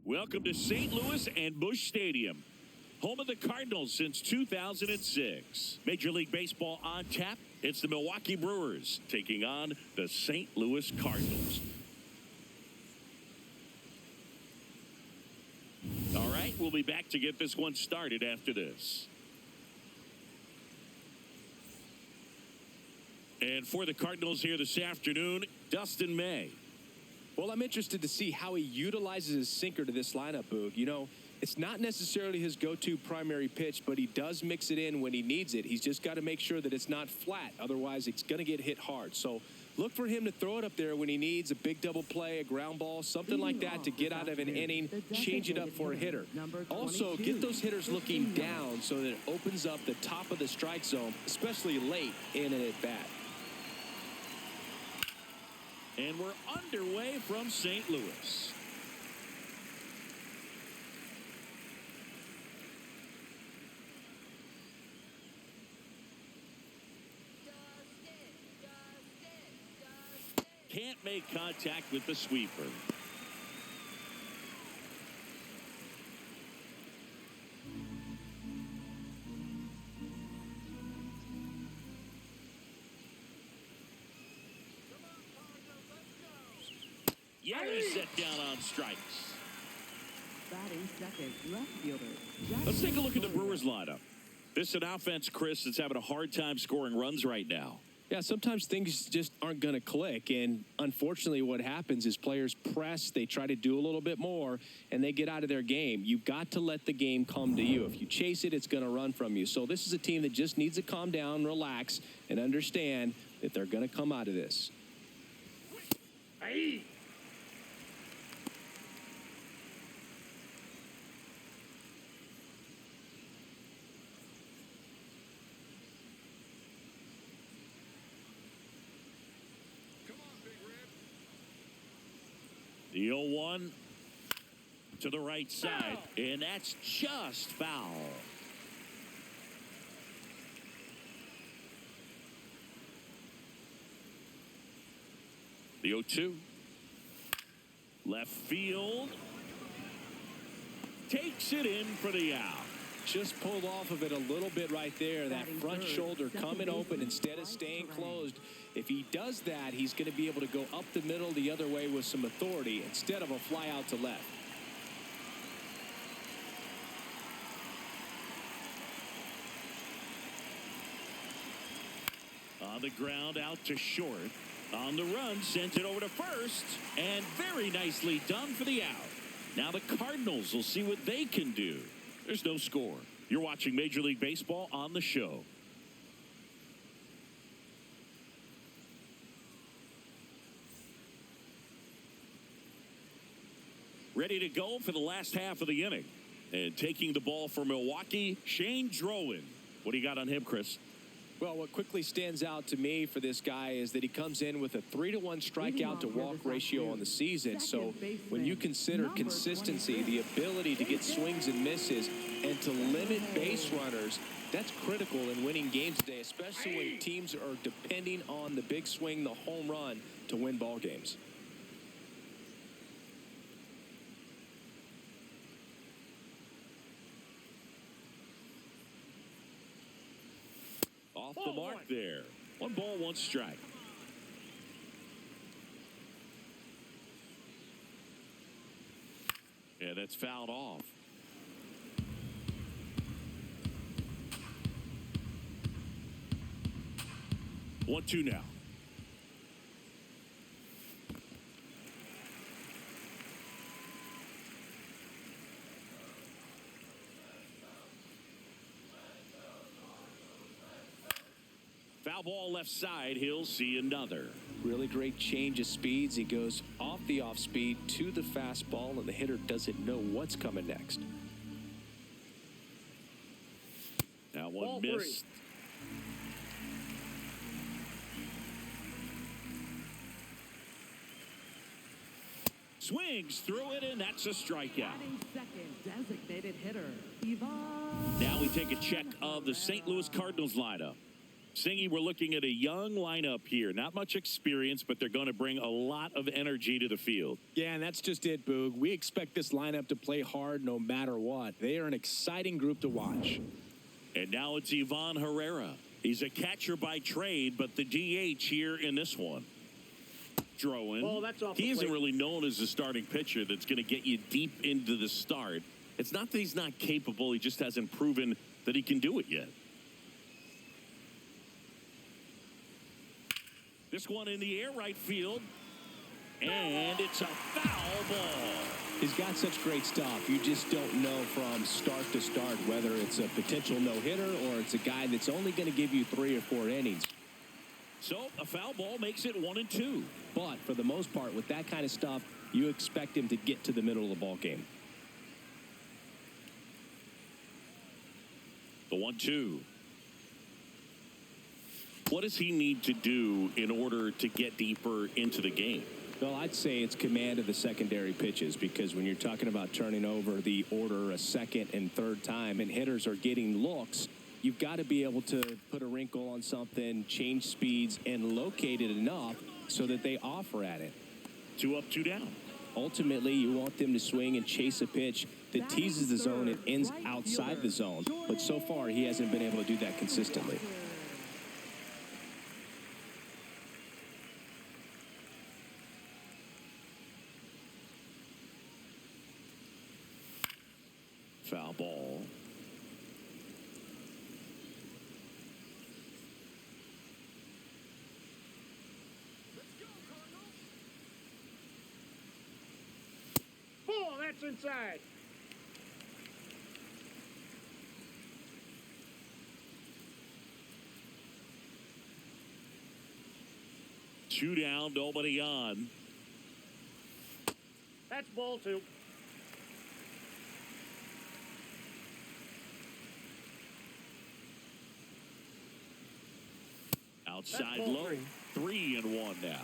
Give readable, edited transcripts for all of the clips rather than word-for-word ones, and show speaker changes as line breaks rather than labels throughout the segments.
Welcome to St. Louis and Busch Stadium, home of the Cardinals since 2006. Major League Baseball on tap. It's the Milwaukee Brewers taking on the St. Louis Cardinals. All right, we'll be back to get this one started after this. And for the Cardinals here this afternoon, Dustin May.
Well, I'm interested to see how he utilizes his sinker to this lineup, Boog. You know, it's not necessarily his go-to primary pitch, but he does mix it in when he needs it. He's just got to make sure that it's not flat. Otherwise, it's going to get hit hard. So look for him to throw it up there when he needs a big double play, a ground ball, something like that to get out of an inning, change it up for a hitter. Also, get those hitters looking down so that it opens up the top of the strike zone, especially late in an at-bat.
And we're underway from St. Louis. Can't make contact with the sweeper. Yeah, set down on strikes.
Batting second, left fielder.
Let's take a look at the Brewers lineup. This is an offense, Chris, that's having a hard time scoring runs right now.
Yeah, sometimes things just aren't going to click, and unfortunately what happens is players press, they try to do a little bit more, and they get out of their game. You've got to let the game come to you. If you chase it, it's going to run from you. So this is a team that just needs to calm down, relax, and understand that they're going to come out of this.
Aye. The 0-1 to the right side, and that's just foul. The 0-2. Left field. Takes it in for the out.
Just pulled off of it a little bit right there. That front shoulder coming open instead of staying closed. If he does that, he's going to be able to go up the middle the other way with some authority instead of a fly out to left.
On the ground, out to short. On the run, sent it over to first. And very nicely done for the out. Now the Cardinals will see what they can do. There's no score. You're watching Major League Baseball on the show. Ready to go for the last half of the inning. And taking the ball for Milwaukee, Shane Drowan. What do you got on him, Chris?
Well, what quickly stands out to me for this guy is that he comes in with a 3-to-1 strikeout to walk ratio on the season. So when you consider consistency, the ability to get swings and misses, and to limit base runners, that's critical in winning games today, especially when teams are depending on the big swing, the home run, to win ball games.
Off the mark there. 1 ball, 1 strike. Yeah, that's fouled off. One, two now. Foul ball left side. He'll see another.
Really great change of speeds. He goes off the off speed to the fastball, and the hitter doesn't know what's coming next.
That one missed. Swings through it, and that's a strikeout.
Second, designated hitter,
Now we take a check of the St. Louis Cardinals lineup. Singy, we're looking at a young lineup here. Not much experience, but they're going to bring a lot of energy to the field.
Yeah, and that's just it, Boog. We expect this lineup to play hard no matter what. They are an exciting group to watch.
And now it's Ivan Herrera. He's a catcher by trade, but the DH here in this one. Throwing.
Oh, that's off the
He isn't
plate.
really known as a starting pitcher that's going to get you deep into the start. It's not that he's not capable. He just hasn't proven that he can do it yet. This one in the air right field. And it's a foul ball.
He's got such great stuff. You just don't know from start to start whether it's a potential no-hitter or it's a guy that's only going to give you 3 or 4 innings.
So a foul ball makes it 1-2.
But for the most part, with that kind of stuff, you expect him to get to the middle of the ball game.
The 1-2. What does he need to do in order to get deeper into the game?
Well, I'd say it's command of the secondary pitches, because when you're talking about turning over the order a second and third time and hitters are getting looks, you've got to be able to put a wrinkle on something, change speeds, and locate it enough so that they offer at it.
2 up, 2 down.
Ultimately, you want them to swing and chase a pitch that teases the zone and ends outside the zone. But so far, he hasn't been able to do that consistently.
Foul ball.
Oh, that's inside.
Two down, nobody on.
That's ball 2.
Outside
That's ball
low. 3-1 now.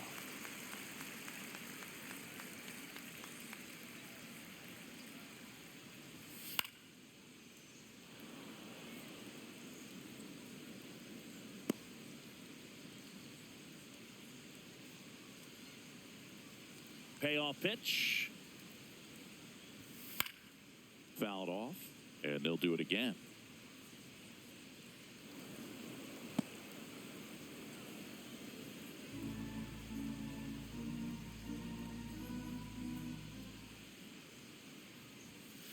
Payoff pitch. Fouled off, and they'll do it again.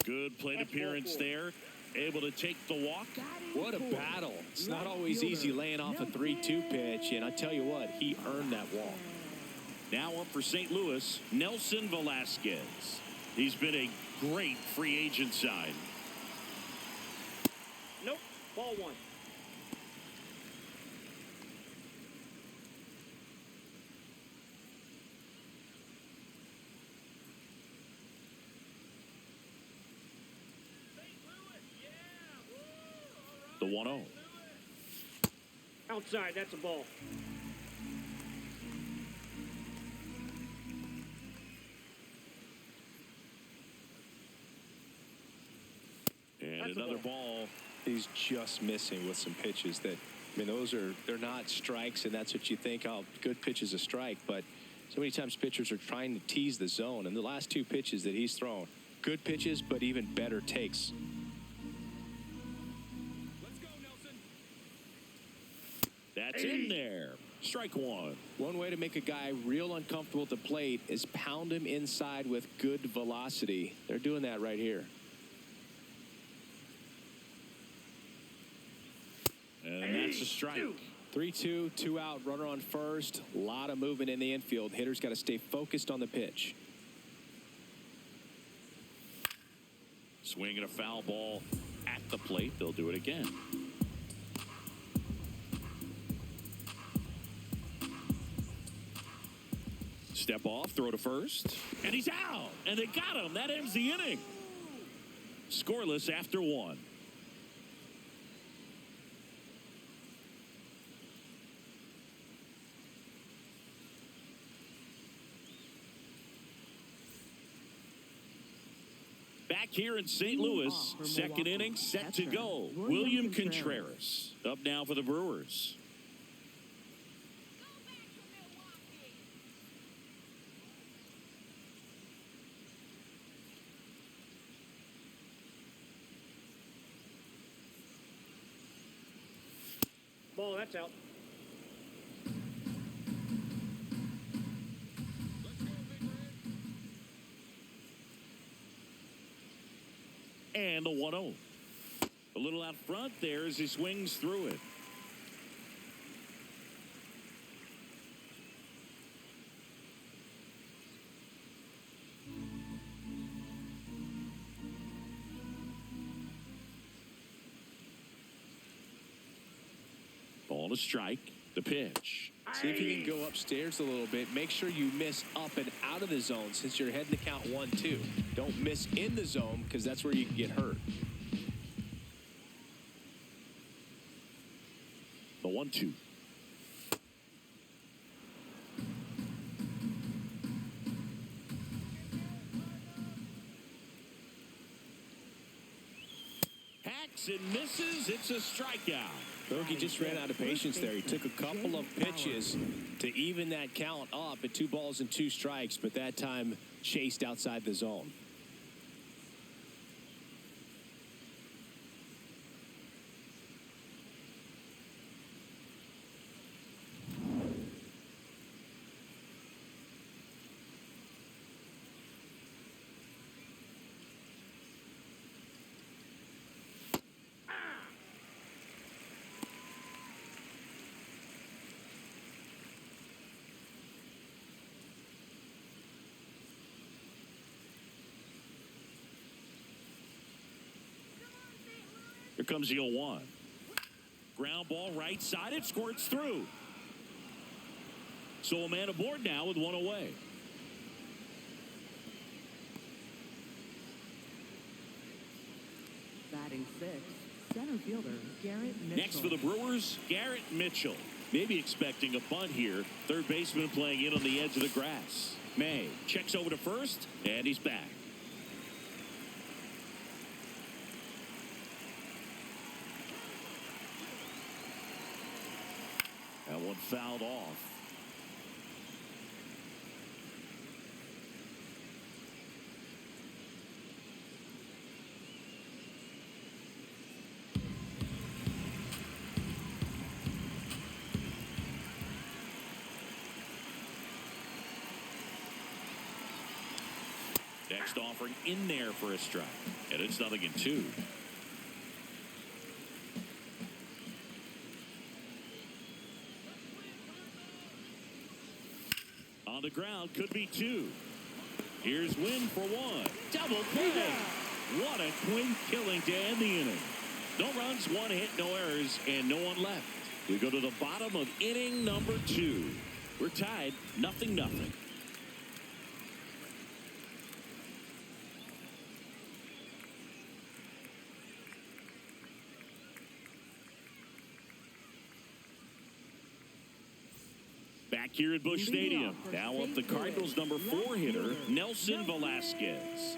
Good plate appearance there. Able to take the walk.
What a battle. It's not always easy laying off a 3-2 pitch, and I tell you what, he earned that walk.
Now up for St. Louis, Nelson Velasquez. He's been a great free agent sign.
Nope. Ball 1.
The 1-0.
Outside. That's a ball.
And
That's a
another
ball.
ball.
He's just missing with some pitches that, I mean, they're not strikes, and that's what you think, oh, good pitch is a strike. But so many times pitchers are trying to tease the zone, and the last 2 pitches that he's thrown, good pitches, but even better takes.
That's in there. Strike 1.
One way to make a guy real uncomfortable at the plate is pound him inside with good velocity. They're doing that right here.
And that's a strike.
3-2, 2 out, runner on first. A lot of movement in the infield. Hitters got to stay focused on the pitch.
Swinging a foul ball at the plate. They'll do it again. Step off, throw to first, and he's out. And they got him. That ends the inning. Scoreless after 1. Back here in St. Louis, second inning set to go. William Contreras up now for the Brewers.
Ball, that's out.
And the 1-0. A little out front there as he swings through it. Ball to strike. The pitch.
See if you can go upstairs a little bit. Make sure you miss up and out of the zone since you're heading to count 1-2. Don't miss in the zone because that's where you can get hurt.
The 1-2. Hacks and misses. It's a strikeout.
He just ran out of patience there. He took a couple of pitches to even that count up at 2 balls and 2 strikes, but that time chased outside the zone.
Here comes the 0-1. Ground ball right side. It squirts through. So a man aboard now with 1 away.
Batting 6th, center fielder Garrett Mitchell.
Next for the Brewers, Garrett Mitchell. Maybe expecting a bunt here. Third baseman playing in on the edge of the grass. May checks over to first, and he's back. That one fouled off. Next offering in there for a strike. And it's 0-2. On the ground, could be 2. Here's Wynn for 1. Double play. What a quick killing to end the inning. No runs, 1 hit, no errors, and no one left. We go to the bottom of inning number 2. We're tied 0-0. Back here at Busch Stadium. Now up the Cardinals' number 4 hitter, Nelson Velasquez.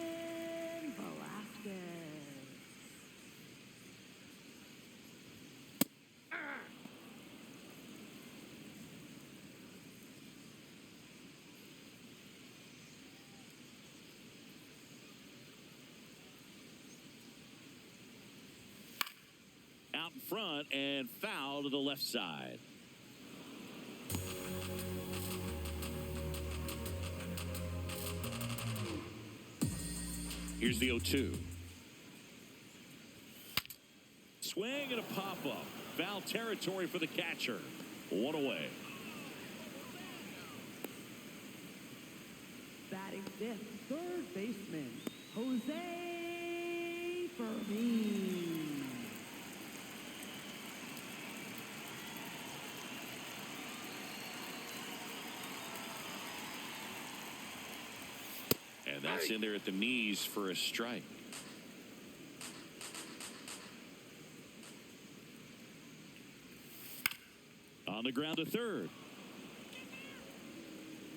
Out in front and foul to the left side. Here's the 0-2. Swing and a pop-up. Foul territory for the catcher. 1 away.
Batting 5th, third baseman Jose Fermin.
And that's in there at the knees for a strike. On the ground to third.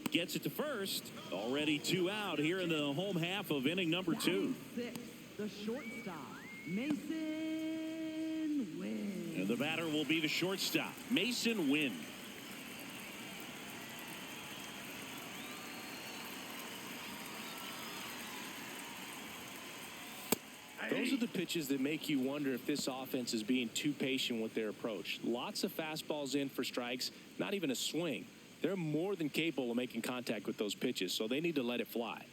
Gets it to first. Already 2 out here in the home half of inning number 2.
6, the shortstop, Mason Wynn.
And the batter will be the shortstop, Mason Wynn. Throws
are the pitches that make you wonder if this offense is being too patient with their approach. Lots of fastballs in for strikes, not even a swing. They're more than capable of making contact with those pitches, so they need to let it fly.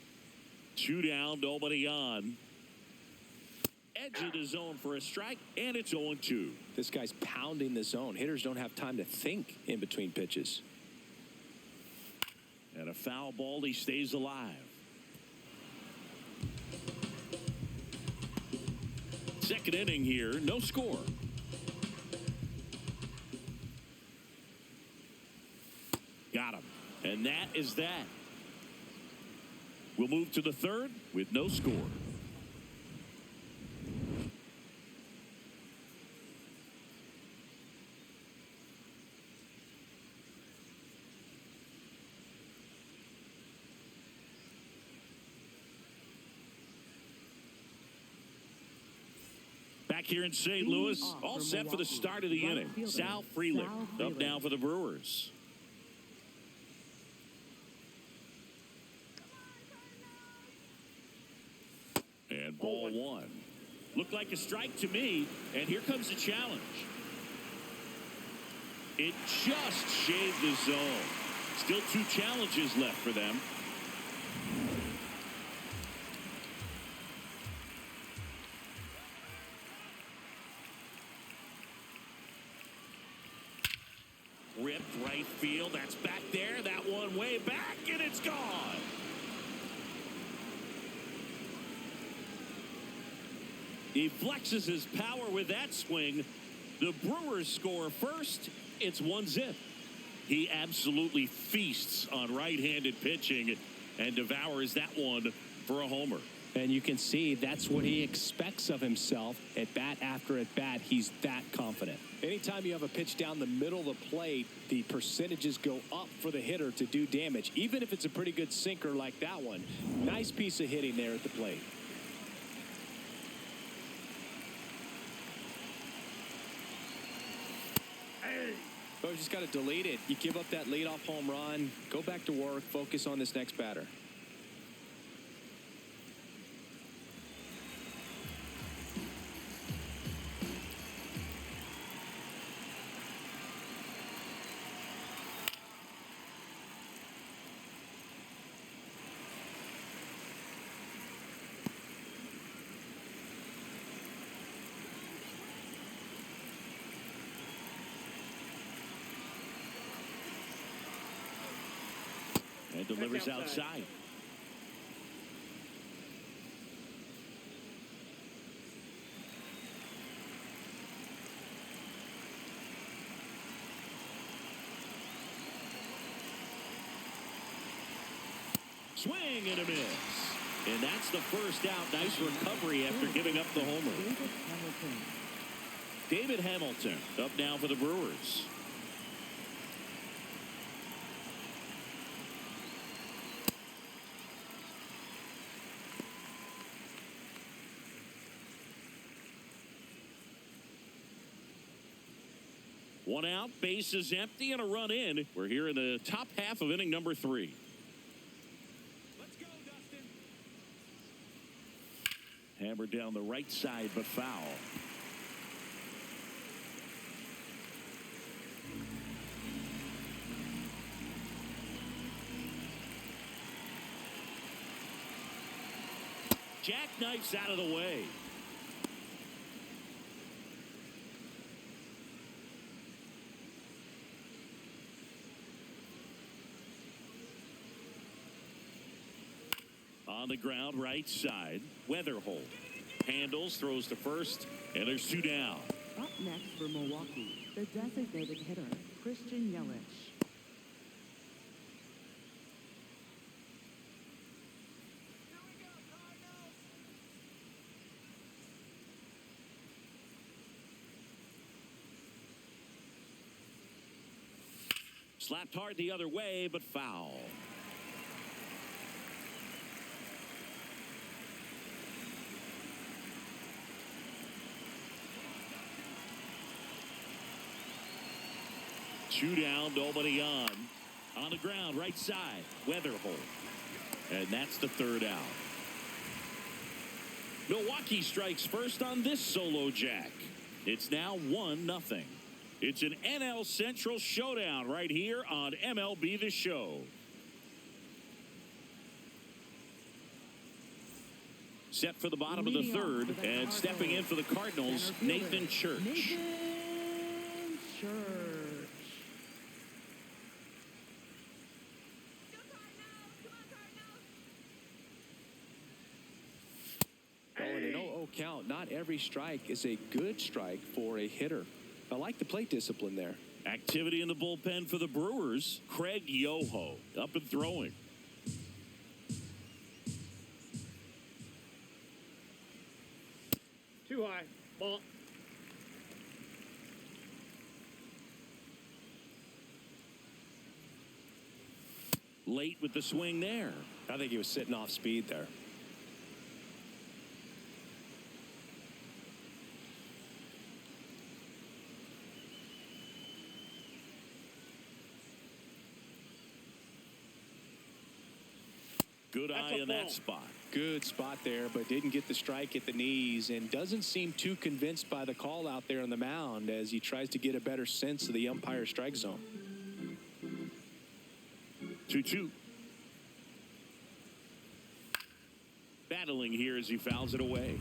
2 down, nobody on. Edge of the zone for a strike, and it's 0-2.
This guy's pounding the zone. Hitters don't have time to think in between pitches.
And a foul ball, he stays alive. Second inning here, no score. Got him. And that is that. We'll move to the third with no score. Back here in St. Louis, all set for the start of the inning. Sal Frelick up now for the Brewers. And ball one. Looked like a strike to me, and here comes the challenge. It just shaved the zone. Still 2 challenges left for them. Ripped right field. That's back there. That one way back, and it's gone. He flexes his power with that swing. The Brewers score first. It's 1-0. He absolutely feasts on right-handed pitching and devours that one for a homer.
And you can see that's what he expects of himself at bat after at bat. He's that confident. Anytime you have a pitch down the middle of the plate, the percentages go up for the hitter to do damage, even if it's a pretty good sinker like that one. Nice piece of hitting there at the plate. Oh, you just got to delete it. You give up that leadoff home run, go back to work, focus on this next batter.
And delivers outside. Swing and a miss. And that's the first out. Nice recovery after giving up the homer. David Hamilton up now for the Brewers. One out, base is empty, and a run in. We're here in the top half of inning number 3.
Let's go, Dustin.
Hammered down the right side, but foul. Jackknifes out of the way. On the ground, right side. Weatherholt handles, throws to first, and there's 2 down.
Up next for Milwaukee, the designated hitter, Christian Yelich.
Slapped hard the other way, but foul. Two down, nobody on. On the ground, right side, Weatherholt. And that's the 3rd out. Milwaukee strikes first on this solo jack. It's now 1-0. It's an NL Central showdown right here on MLB The Show. Set for the bottom of the third, and stepping in for the Cardinals, Nathan Church.
Nathan Church.
Oh, and an 0-0 count. Not every strike is a good strike for a hitter. I like the plate discipline there.
Activity in the bullpen for the Brewers. Craig Yoho up and throwing.
Too high. Ball.
Late with the swing there.
I think he was sitting off speed there.
Good eye in that spot.
Good spot there, but didn't get the strike at the knees and doesn't seem too convinced by the call out there on the mound as he tries to get a better sense of the umpire strike zone.
2-2. Battling here as he fouls it away.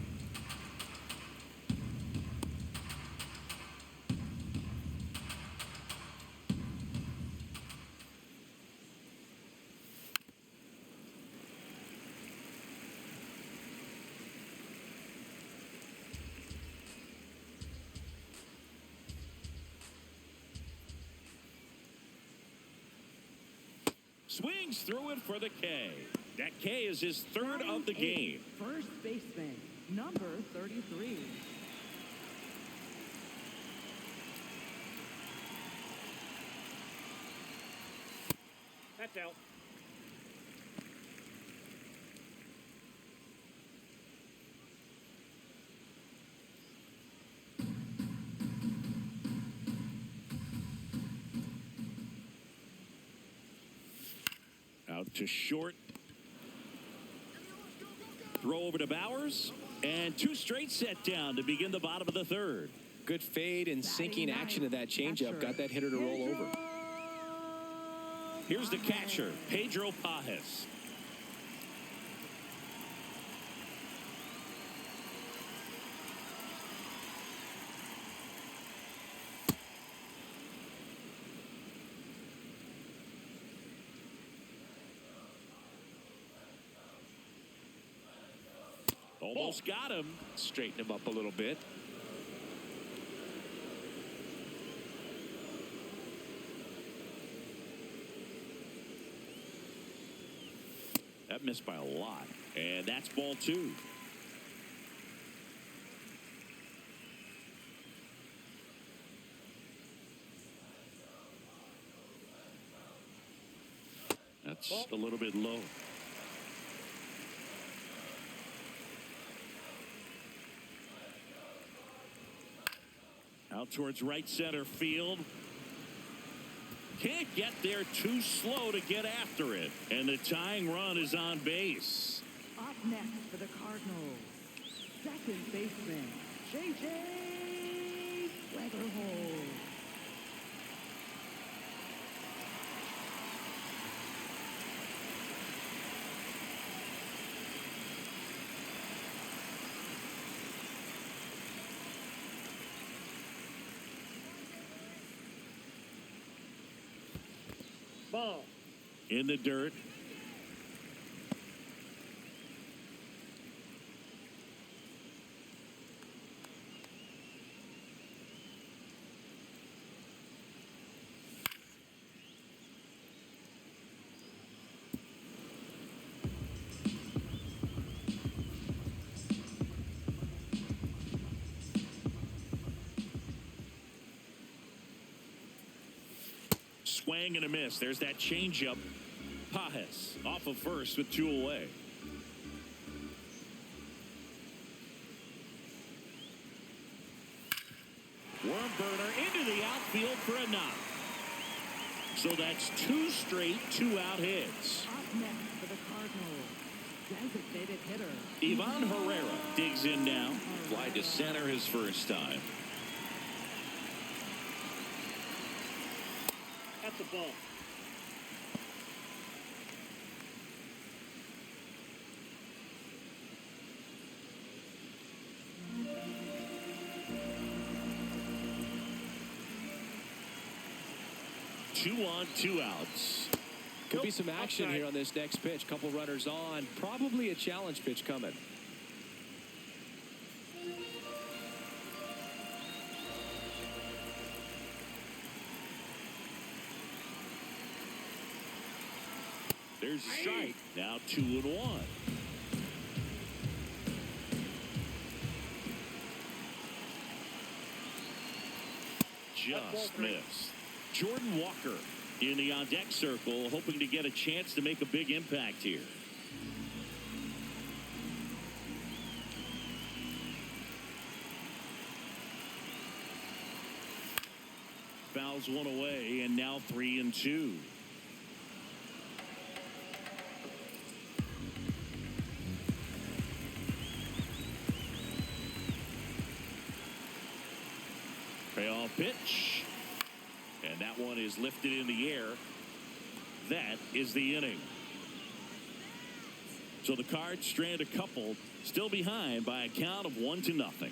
Swings through it for the K. That K is his third of the game.
First baseman, number 33.
That's out.
Out to short. Throw over to Bowers. And two straight set down to begin the bottom of the third.
Good fade and sinking action of that changeup. Got that hitter to roll over.
Here's the catcher, Pedro Pajes. Almost got him.
Straighten him up a little bit.
That missed by a lot. And that's ball two. That's a little bit low. Out towards right center field. Can't get there, too slow to get after it. And the tying run is on base.
Up next for the Cardinals, second baseman, J.J. Weatherhold.
Ball.
In the dirt. Swing and a miss. There's that changeup. Pajes off of first with two away. Worm burner into the outfield for a knock. So that's two straight two-out hits.
Up next for the Cardinals, designated hitter.
Ivan Herrera digs in now. Fly to center his first time.
That's a ball.
Two on, two outs.
Could be some action here on this next pitch. Couple runners on. Probably a challenge pitch coming.
There's a strike. Now 2-1. Just missed. Jordan Walker in the on-deck circle, hoping to get a chance to make a big impact here. Fouls one away, and now 3-2. Payoff pitch. And that one is lifted in the air. That is the inning. So the Cards strand a couple, still behind by a count of 1-0.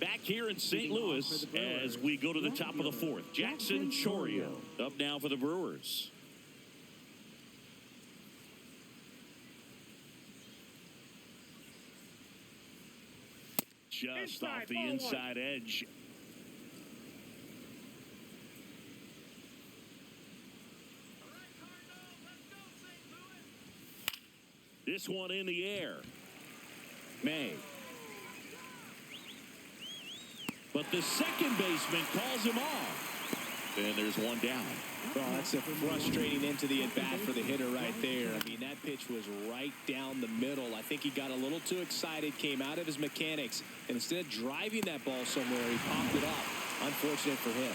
Back here in St. Louis as we go to the top of the fourth. Jackson Chourio up now for the Brewers. Just off the inside edge. This one in the air. May. But the second baseman calls him off. And there's one down.
Well, that's a frustrating end to the at-bat for the hitter right there. I mean, that pitch was right down the middle. I think he got a little too excited, came out of his mechanics, and instead of driving that ball somewhere, he popped it up. Unfortunate for him.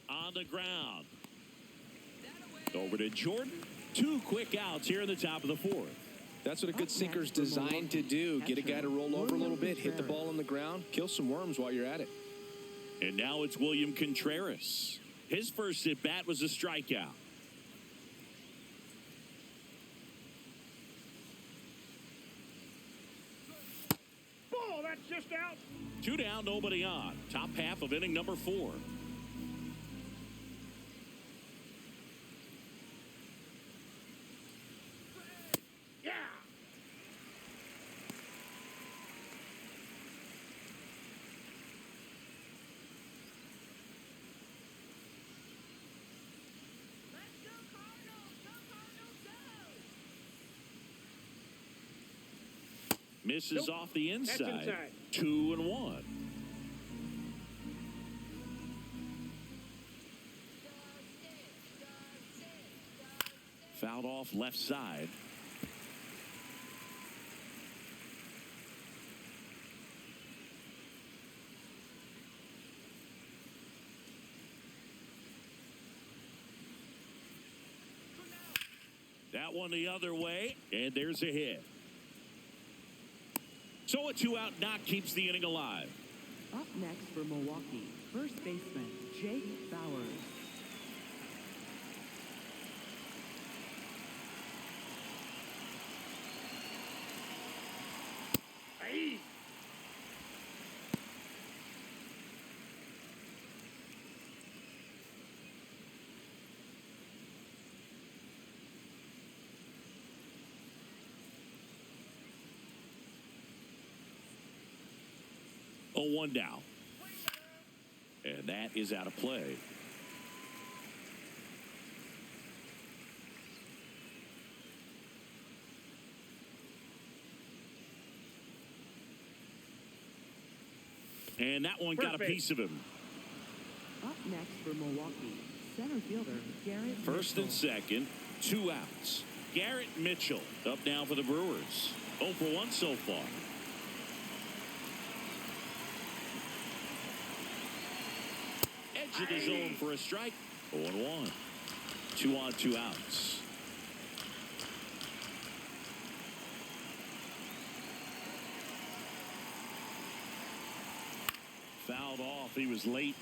On the ground. Over to Jordan. Two quick outs here in the top of the fourth.
That's what a good sinker's designed to do. Get a guy to roll over a little bit, hit the ball on the ground, kill some worms while you're at it.
And now it's William Contreras. His first at bat was a strikeout.
Ball, that's just out.
Two down, nobody on. Top half of inning number 4. Misses off the inside. 2-1. Fouled off left side. That one the other way, and there's a hit. So a 2-out knock keeps the inning alive.
Up next for Milwaukee, first baseman Jake Bauers.
Hey.
0-1 now. And that is out of play. And that one got a piece of him.
Up next for Milwaukee, center fielder Garrett
First
Mitchell.
and second, 2 outs. Garrett Mitchell up now for the Brewers. 0 for 1 so far. Edge of the zone for a strike. 0-1. 2 on, 2 outs. Fouled off. He was late.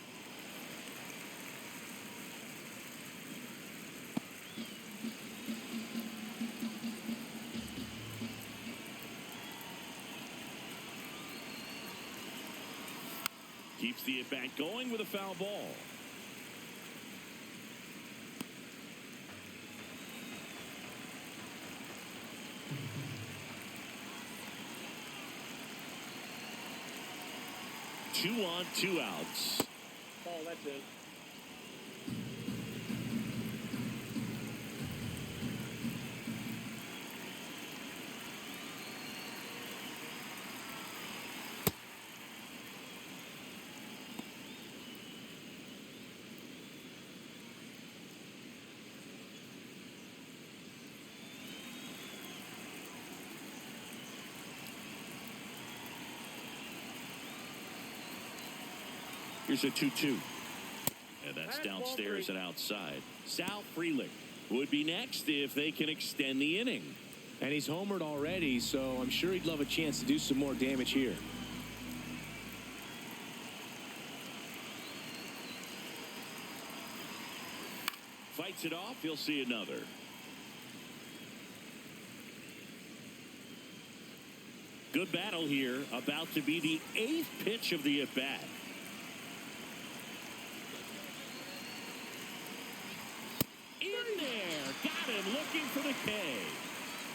Keeps the at-bat going with a foul ball. Two on, 2 outs.
Ball, that's it.
Here's a 2-2. And that's downstairs and outside. Sal Frelick would be next if they can extend the inning.
And he's homered already, so I'm sure he'd love a chance to do some more damage here.
Fights it off. He'll see another. Good battle here. About to be the 8th pitch of the at-bat. In there. Got him looking for the K.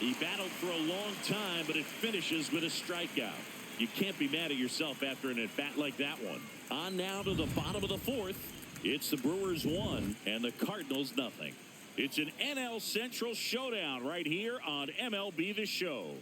He battled for a long time, but it finishes with a strikeout. You can't be mad at yourself after an at-bat like that one. On now to the bottom of the 4th. It's the Brewers 1 and the Cardinals nothing. It's an NL Central showdown right here on MLB The Show.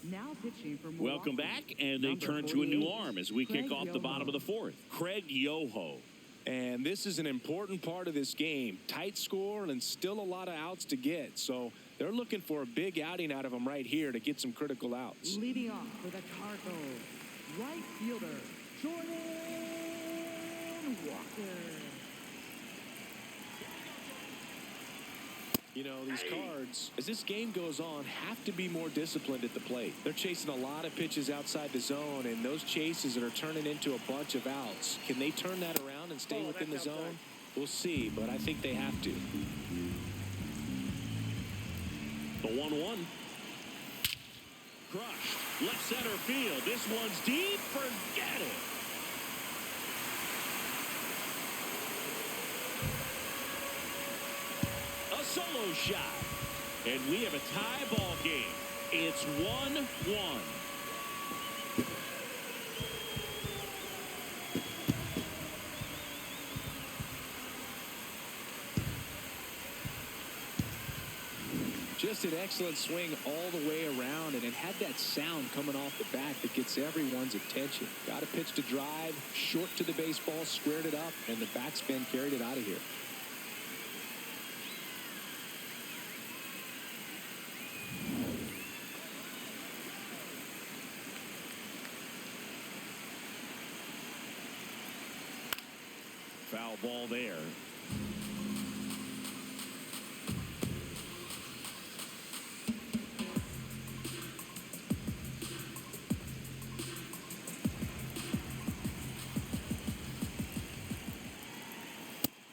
Now pitching for Milwaukee.
Welcome back, and they
Number
turn to a new
48,
arm as we
Craig
kick off the
Yoho.
bottom of the 4th. Craig Yoho.
And this is an important part of this game. Tight score and still a lot of outs to get. So they're looking for a big outing out of him right here to get some critical outs.
Leading off for the Cardinals, right fielder Jordan Walker.
You know, these Cards, as this game goes on, have to be more disciplined at the plate. They're chasing a lot of pitches outside the zone, and those chases are turning into a bunch of outs. Can they turn that around and stay within the zone? We'll see, but I think they have to.
The 1-1. Crushed. Left center field. This one's deep. Forget it. A solo shot. And we have a tie ball game. It's 1-1.
Just an excellent swing all the way around, and it had that sound coming off the bat that gets everyone's attention. Got a pitch to drive, short to the baseball, squared it up, and the backspin carried it out of here.
Foul ball there.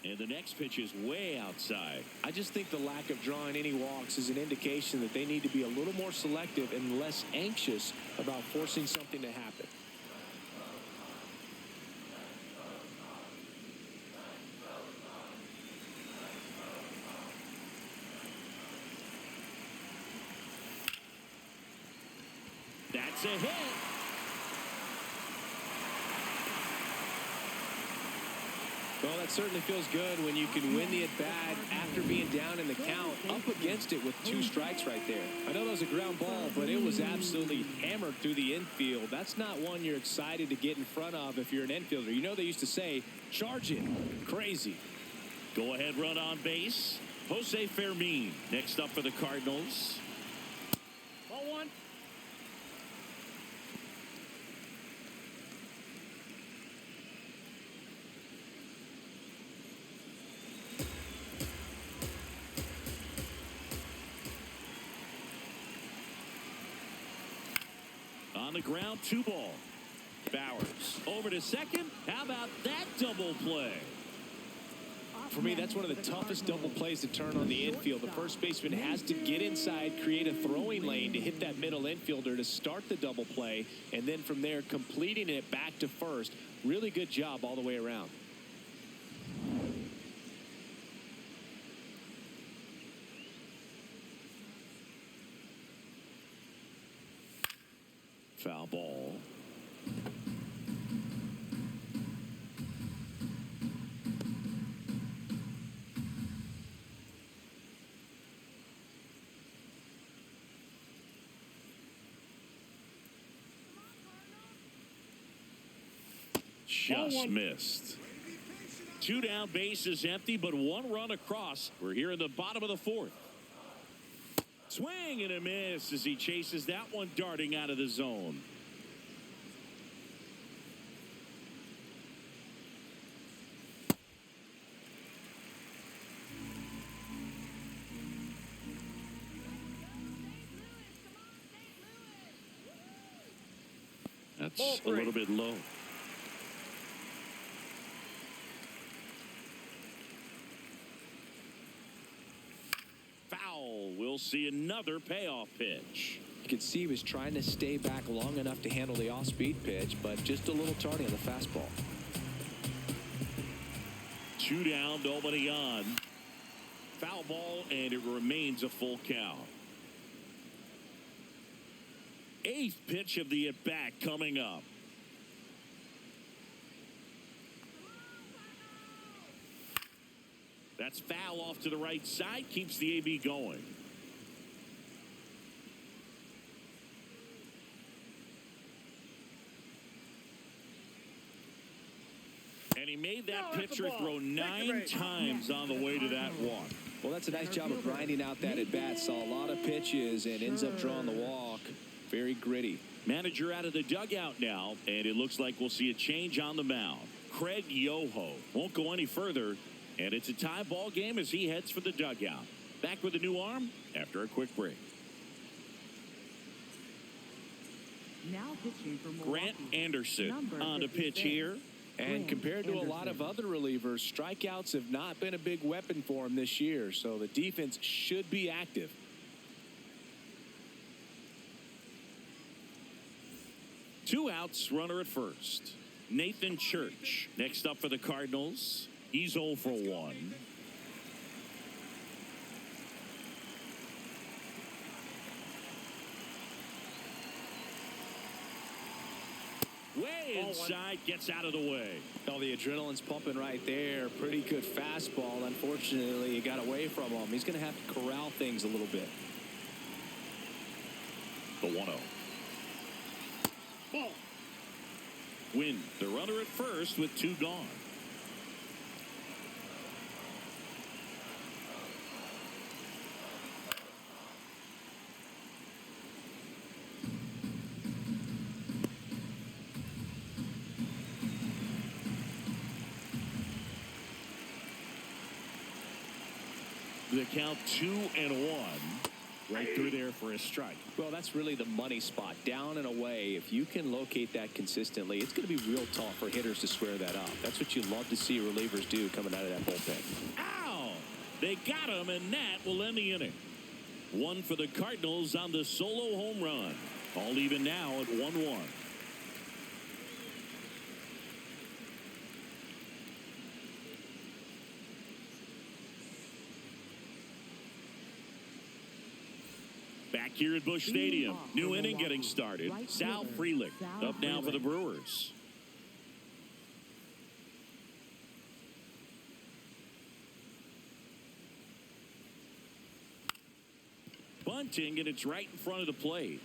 And the next pitch is way outside.
I just think the lack of drawing any walks is an indication that they need to be a little more selective and less anxious about forcing something to happen.
That's a hit.
Well, that certainly feels good when you can win the at-bat after being down in the count, up against it with 2 strikes right there. I know that was a ground ball, but it was absolutely hammered through the infield. That's not one you're excited to get in front of if you're an infielder. You know they used to say, charge it. Crazy.
Go ahead run on base. Jose Fermin next up for the Cardinals.
Ball 1.
On the ground, 2 ball. Bowers over to second. How about that double play?
For me, that's one of the toughest double plays to turn on the infield. The first baseman has to get inside, create a throwing lane to hit that middle infielder to start the double play, and then from there completing it back to first. Really good job all the way around.
Foul ball. Just missed. 2 down, bases empty, but 1 run across. We're here in the bottom of the 4th. Swing and a miss as he chases that one darting out of the zone. That's a little bit low. Foul. We'll see another payoff pitch.
You could see he was trying to stay back long enough to handle the off-speed pitch, but just a little tardy on the fastball.
2 down, nobody on. Foul ball, and it remains a full count. 8th pitch of the at-bat coming up. That's foul off to the right side, keeps the AB going. And he made that pitcher throw 9 times on the way to that walk.
Well, that's a nice job of grinding out that at-bat. Saw a lot of pitches and ends up drawing the walk. Very gritty.
Manager out of the dugout now, and it looks like we'll see a change on the mound. Craig Yoho won't go any further, and it's a tie ball game as he heads for the dugout. Back with a new arm after a quick break.
Now pitching for Milwaukee,
Grant Anderson
number
on the pitch
56.
here.
And compared to a lot of other relievers, strikeouts have not been a big weapon for him this year, so the defense should be active.
Two outs, runner at first. Nathan Church next up for the Cardinals. He's 0 for 1. Way inside, gets out of the way.
Oh, the adrenaline's pumping right there. Pretty good fastball. Unfortunately, he got away from him. He's going to have to corral things a little bit.
The 1-0. Ball. Win the runner at first with 2 gone. The count 2-1. Right through there for a strike.
Well, that's really the money spot. Down and away. If you can locate that consistently, it's going to be real tough for hitters to square that up. That's what you love to see relievers do coming out of that bullpen.
Ow! They got him, and that will end the inning. 1 for the Cardinals on the solo home run. All even now at 1-1. Back Back here at Busch Stadium. New inning getting started. Sal Frelick up now for the Brewers. Bunting, and it's right in front of the plate.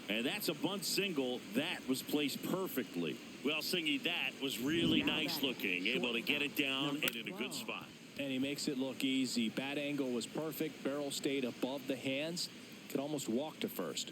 And that's a bunt single that was placed perfectly. Well, Singy, that was really nice looking. Able to get it down and in a good spot.
And he makes it look easy. Bat angle was perfect. Barrel stayed above the hands. Could almost walk to first.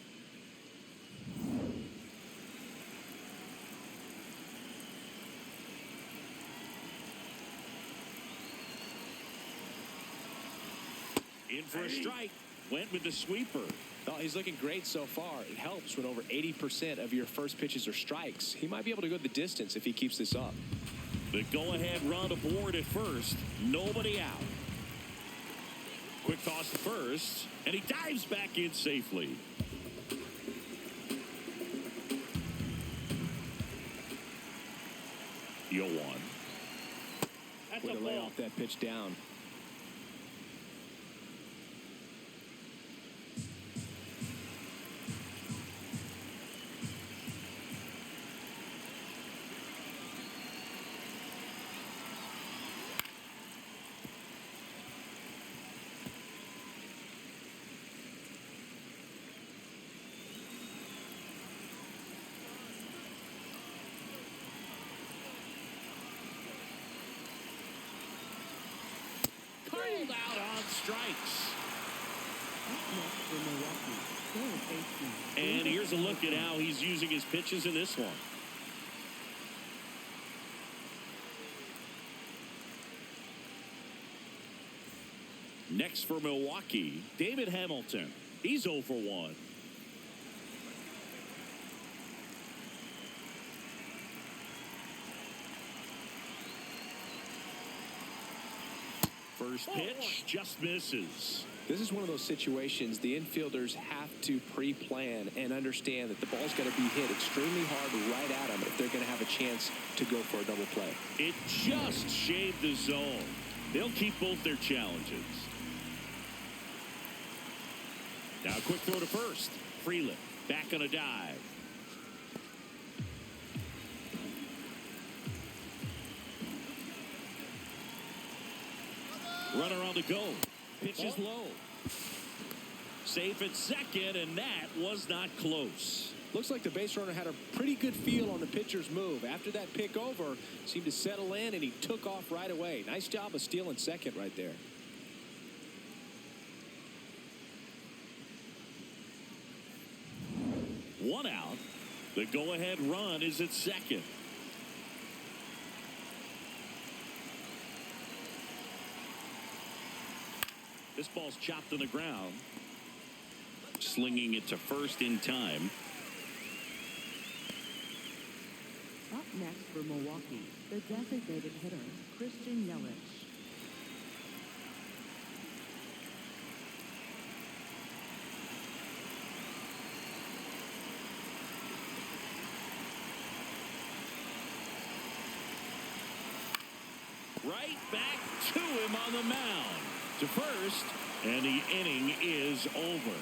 In for a strike. Went with the sweeper.
Oh, he's looking great so far. It helps when over 80% of your first pitches are strikes. He might be able to go the distance if he keeps this up.
The go-ahead run aboard at first. Nobody out. Quick toss to first. And he dives back in safely. Yo one.
That's
Way
a
to lay
ball.
off that pitch down.
Called out on strikes.
Next for Milwaukee, third baseman.
And here's a look at how he's using his pitches in this one. Next for Milwaukee, David Hamilton. He's 0 for 1. First pitch just misses.
This is one of those situations the infielders have to pre-plan and understand that the ball's got to be hit extremely hard right at them if they're going to have a chance to go for a double play.
It just shaved the zone. They'll keep both their challenges. Now a quick throw to first. Frelick back on a dive. Runner on the go. Pitch is low. Safe at second, and that was not close.
Looks like the base runner had a pretty good feel on the pitcher's move. After that pick over, seemed to settle in, and he took off right away. Nice job of stealing second right there.
One out. The go-ahead run is at second. This ball's chopped on the ground. Slinging it to first in time.
Up next for Milwaukee, the designated hitter, Christian Yelich.
Right back to him on the mound. To first, and the inning is over.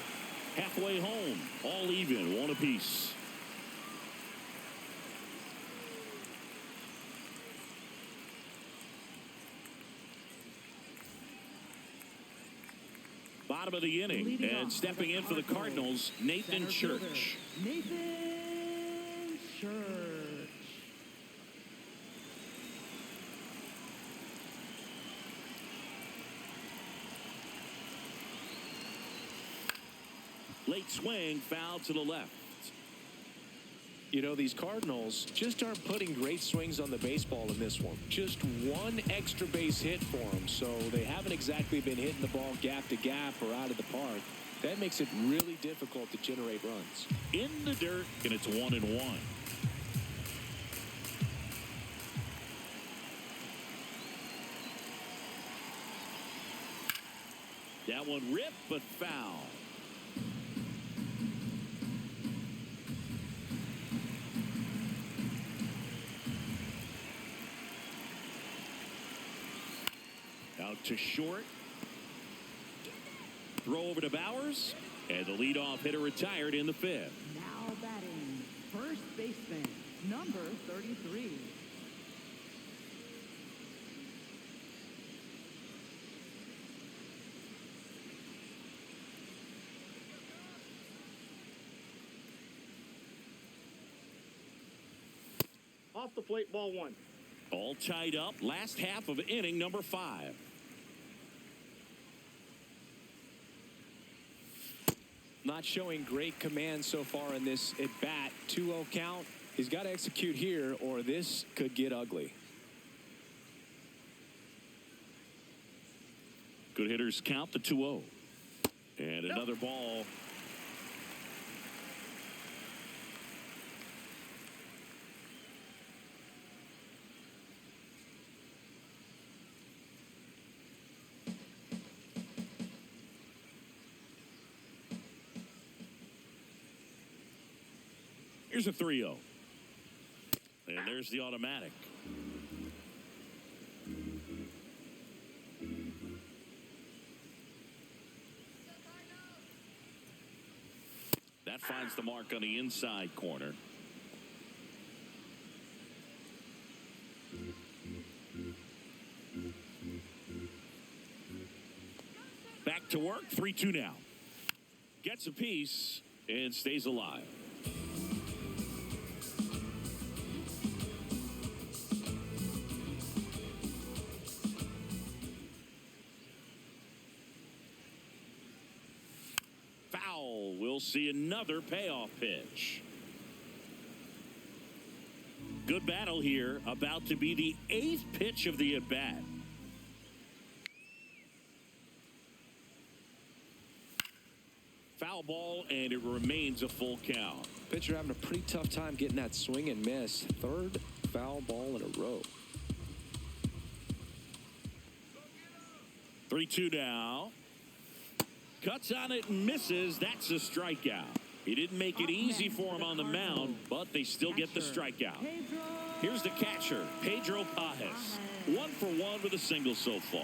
Halfway home, all even, one apiece. Bottom of the inning,
Leading
and
off
stepping in for the Cardinals, Nathan
center fielder,
Church.
Nathan Church.
Late swing, foul to the left.
You know, these Cardinals just aren't putting great swings on the baseball in this one. Just one extra base hit for them, so they haven't exactly been hitting the ball gap to gap or out of the park. That makes it really difficult to generate runs.
In the dirt, and it's 1-1. That one ripped, but foul. Out to short. throw over to Bowers. And the leadoff hitter retired in the fifth.
Now batting, first baseman, number 33.
Off the plate, ball one.
All tied up. Last half of inning number 5.
Not showing great command so far in this at bat. 2-0 count. He's got to execute here or this could get ugly.
Good hitters count the 2-0. And another ball. Here's a 3-0. And there's the automatic. That finds the mark on the inside corner. Back to work. 3-2 now. Gets a piece and stays alive. We'll see another payoff pitch. Good battle here. About to be the 8th pitch of the at-bat. Foul ball, and it remains a full count.
Pitcher having a pretty tough time getting that swing and miss. 3rd foul ball in a row.
3-2 now. Cuts on it and misses. That's a strikeout. He didn't make it easy for him on the mound, but they still get the strikeout. Here's the catcher, Pedro Pajes. 1 for 1 with a single so far.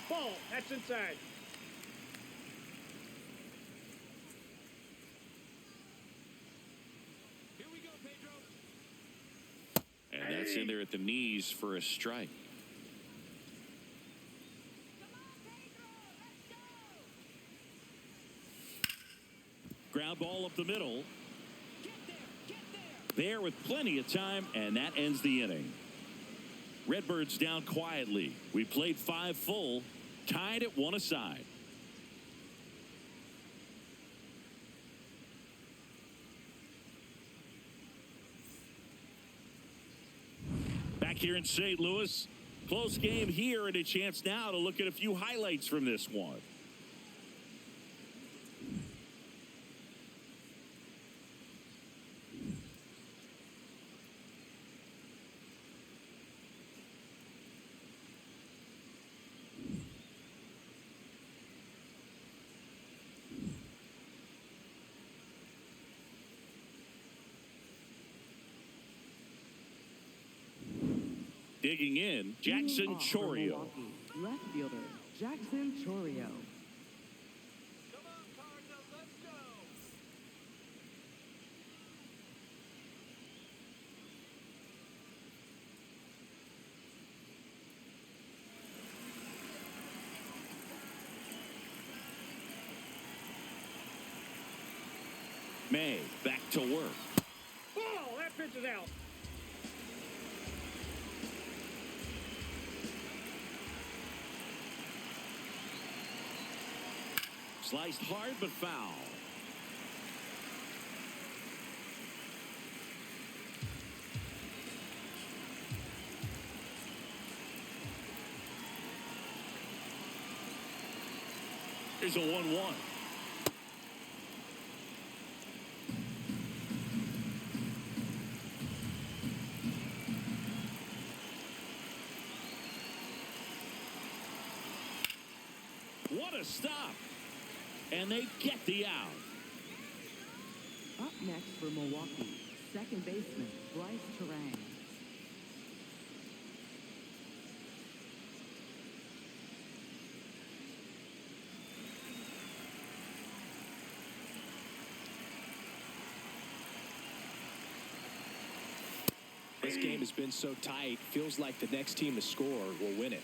Ball, that's inside.
And that's in there at the knees for a strike. Ground ball up the middle. There with plenty of time, and that ends the inning. Redbirds down quietly. We played 5 full, tied at 1 aside. Back here in St. Louis, close game here, and a chance now to look at a few highlights from this one. Digging in, Jackson Chourio.
Left fielder, Jackson Chourio.
Come on, Cardinals, let's go.
May back to work.
Ball, that pitch is out.
Sliced hard but foul. Here's a 1-1. What a stop. And they get the out.
Up next for Milwaukee, second baseman, Bryce Terang.
This game has been so tight. Feels like the next team to score will win it.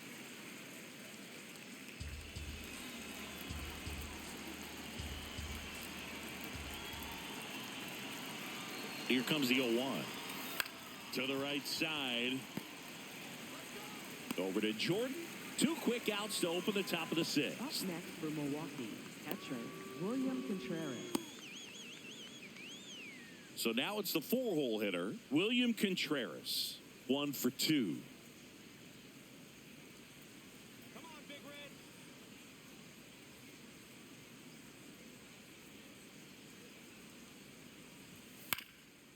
Here comes the 0-1. To the right side. Over to Jordan. 2 quick outs to open the top of the 6th.
Up next for Milwaukee, catcher William Contreras.
So now it's the 4-hole hitter, William Contreras. 1 for 2.
Come on, Big Red.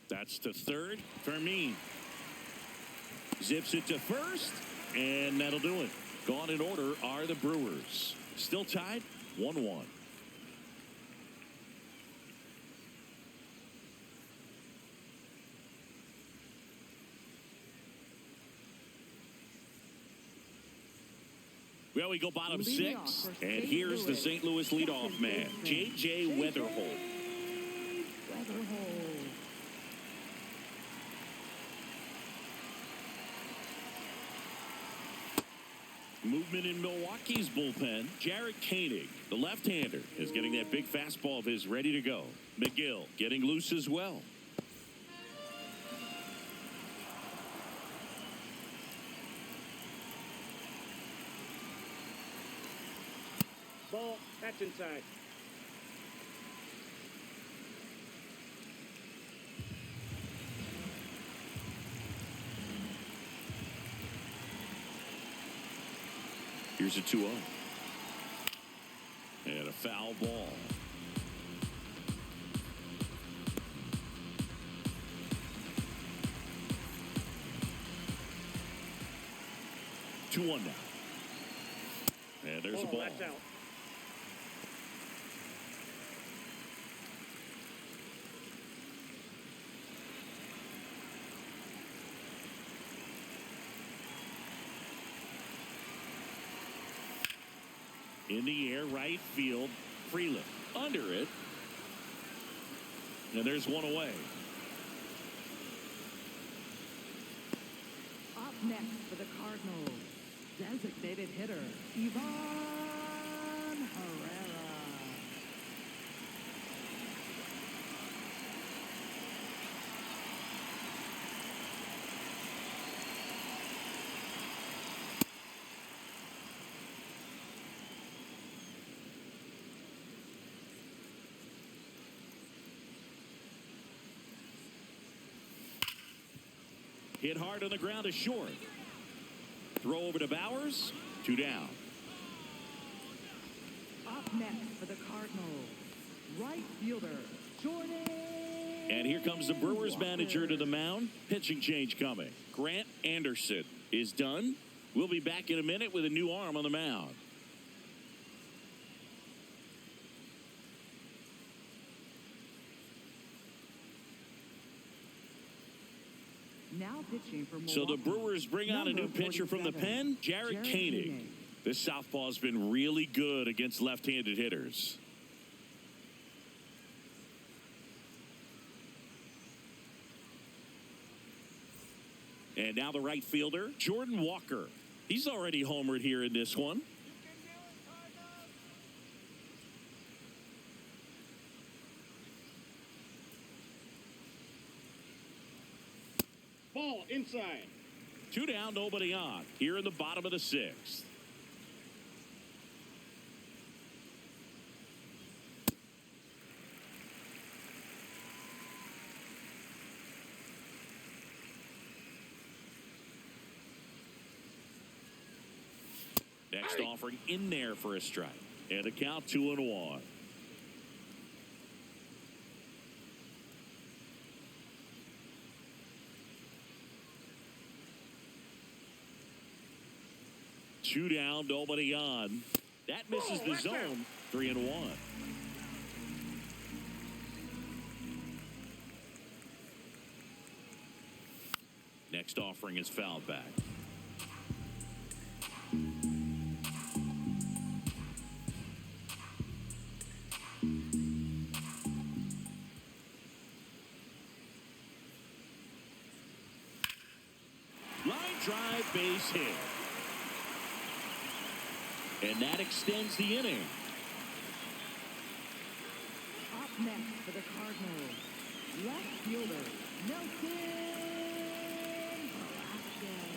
That's to third. Fermin zips it to first, and that'll do it. Gone in order are the Brewers. Still tied 1-1. Well, we go bottom 6, and here's the St. Louis leadoff man, J.J. Weatherholt. Movement in Milwaukee's bullpen. Jarrett Koenig, the left-hander, is getting that big fastball of his ready to go. McGill getting loose as well.
Ball, that's inside.
Here's a 2-0. And a foul ball. Two 1 now. And there's a ball.
That's out.
In the air, right field. Freeland under it. And there's one away.
Up next for the Cardinals, designated hitter Ivan Herrera.
Hit hard on the ground to short. Throw over to Bowers. 2 down.
Up next for the Cardinals, right fielder Jordan.
And here comes the Brewers manager to the mound. Pitching change coming. Grant Anderson is done. We'll be back in a minute with a new arm on the mound.
Now pitching for Milwaukee.
So the Brewers bring out a new pitcher from the pen, Jarrett Koenig. This southpaw's been really good against left-handed hitters. And now the right fielder, Jordan Walker. He's already homered here in this one.
Ball inside.
2 down, nobody on. Here in the bottom of the 6th. Next offering in there for a strike. And a count 2-1. Two down, nobody on. That misses the zone. 3-1. Next offering is fouled back. drive, base hit. And that extends the inning.
Up next for the Cardinals, left fielder, Nelson Velasquez.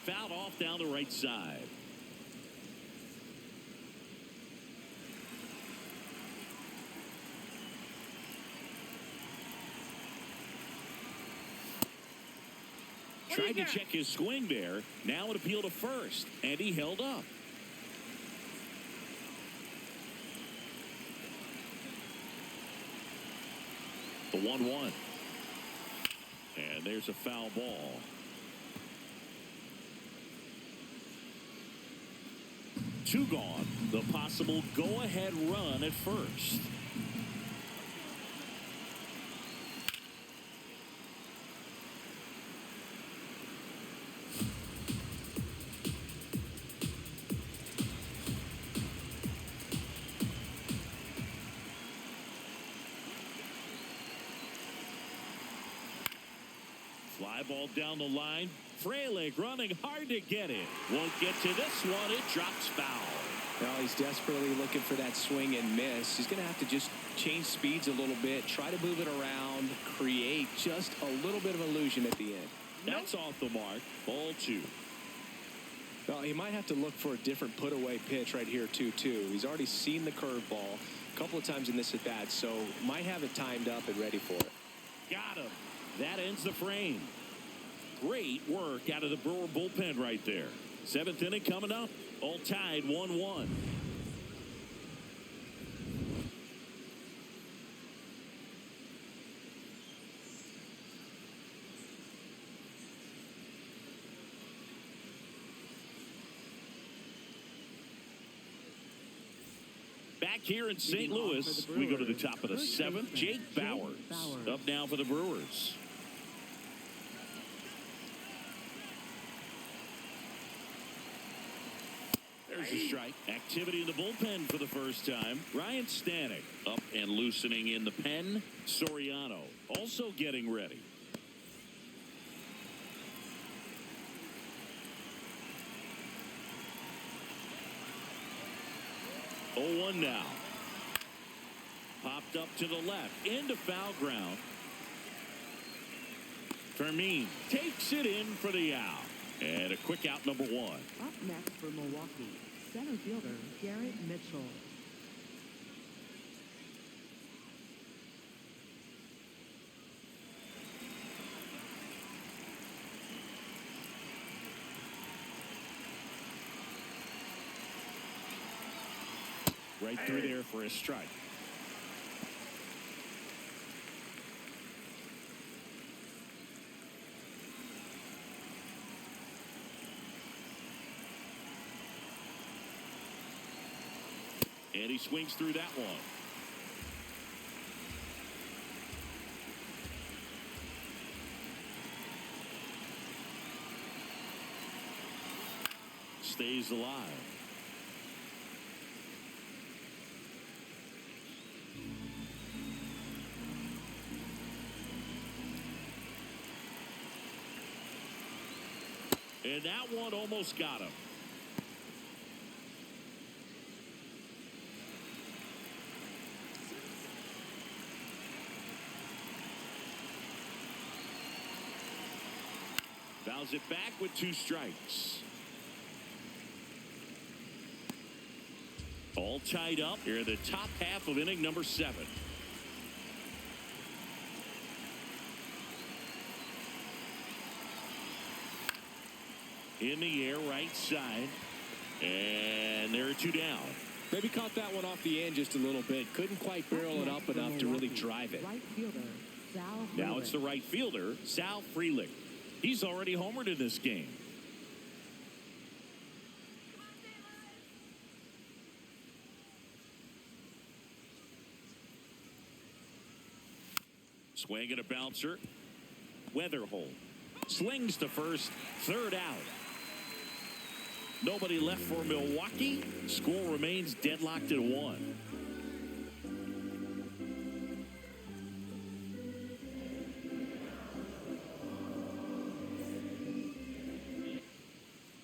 Fouled off down the right side. Tried to check his swing there. Now an appeal to first, and he held up. The 1-1. And there's a foul ball. Two gone. The possible go-ahead run at first. Fly ball down the line. Frelick running hard to get it. Won't get to this one. It drops foul.
Well, he's desperately looking for that swing and miss. He's going to have to just change speeds a little bit, try to move it around, create just a little bit of illusion at the end.
That's off the mark. Ball 2.
Well, he might have to look for a different put-away pitch right here, too. He's already seen the curveball a couple of times in this at-bat, so might have it timed up and ready for it.
Got him. That ends the frame. Great work out of the Brewer bullpen right there. 7th inning coming up. All tied 1-1. Back here in St. Louis, we go to the top of the 7th. Jake Bauers up now for the Brewers. There's a strike. Activity in the bullpen for the first time. Ryan Stanek up and loosening in the pen. Soriano also getting ready. Oh, 1 now. Popped up to the left. Into foul ground. Fermin takes it in for the out. And a quick out, number 1.
Up next for Milwaukee, center fielder Garrett Mitchell.
Right through there for a strike. And he swings through that one. Stays alive. And that one almost got him. Fouls it back with 2 strikes. All tied up here in the top half of inning number 7. In the air, right side. And there are 2 down.
Maybe caught that one off the end just a little bit. Couldn't quite barrel it up enough to really drive it.
Right fielder, Sal
Now it's the right fielder, Sal Frelick. He's already homered in this game. Swing and a bouncer. Weatherhold slings to first, third out. Nobody left for Milwaukee. Score remains deadlocked at 1.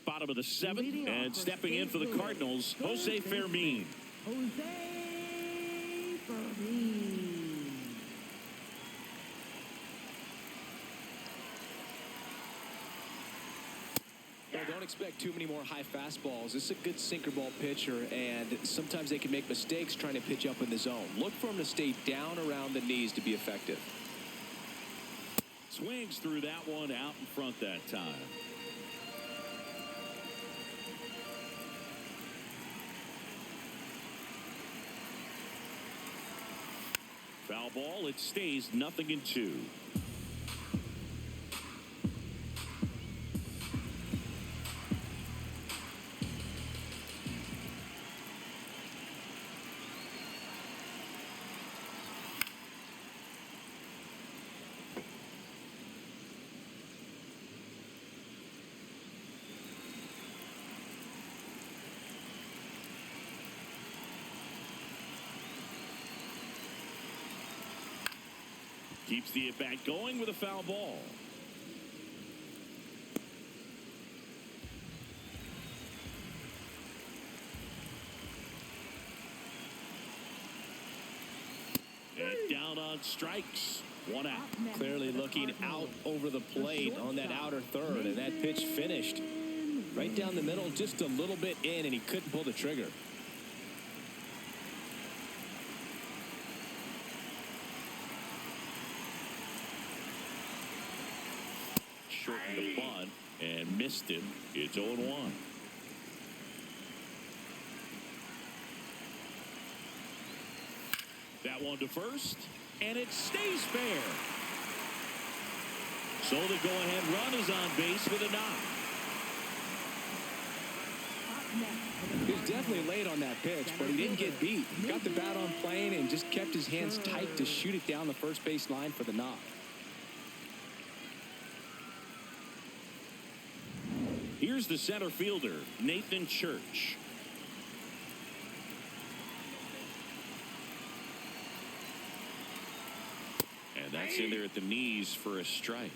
Bottom of the 7th, and stepping in for the Cardinals, Jose Fermin.
Jose Fermin.
Well, don't expect too many more high fastballs. This is a good sinker ball pitcher, and sometimes they can make mistakes trying to pitch up in the zone. Look for him to stay down around the knees to be effective.
Swings through that one out in front that time. Foul ball. It stays 0-2. Keeps the at-bat going with a foul ball. And down on strikes. 1 out.
Clearly looking out over the plate on that outer third, and that pitch finished right down the middle, just a little bit in, and he couldn't pull the trigger.
Shortened the bunt and missed him. It's 0-1. That one to first, and it stays fair. So the go-ahead run is on base with a knock.
He was definitely late on that pitch, but he didn't get beat. Got the bat on plane and just kept his hands tight to shoot it down the first base line for the knock.
Here's the center fielder, Nathan Church. And that's in there at the knees for a strike.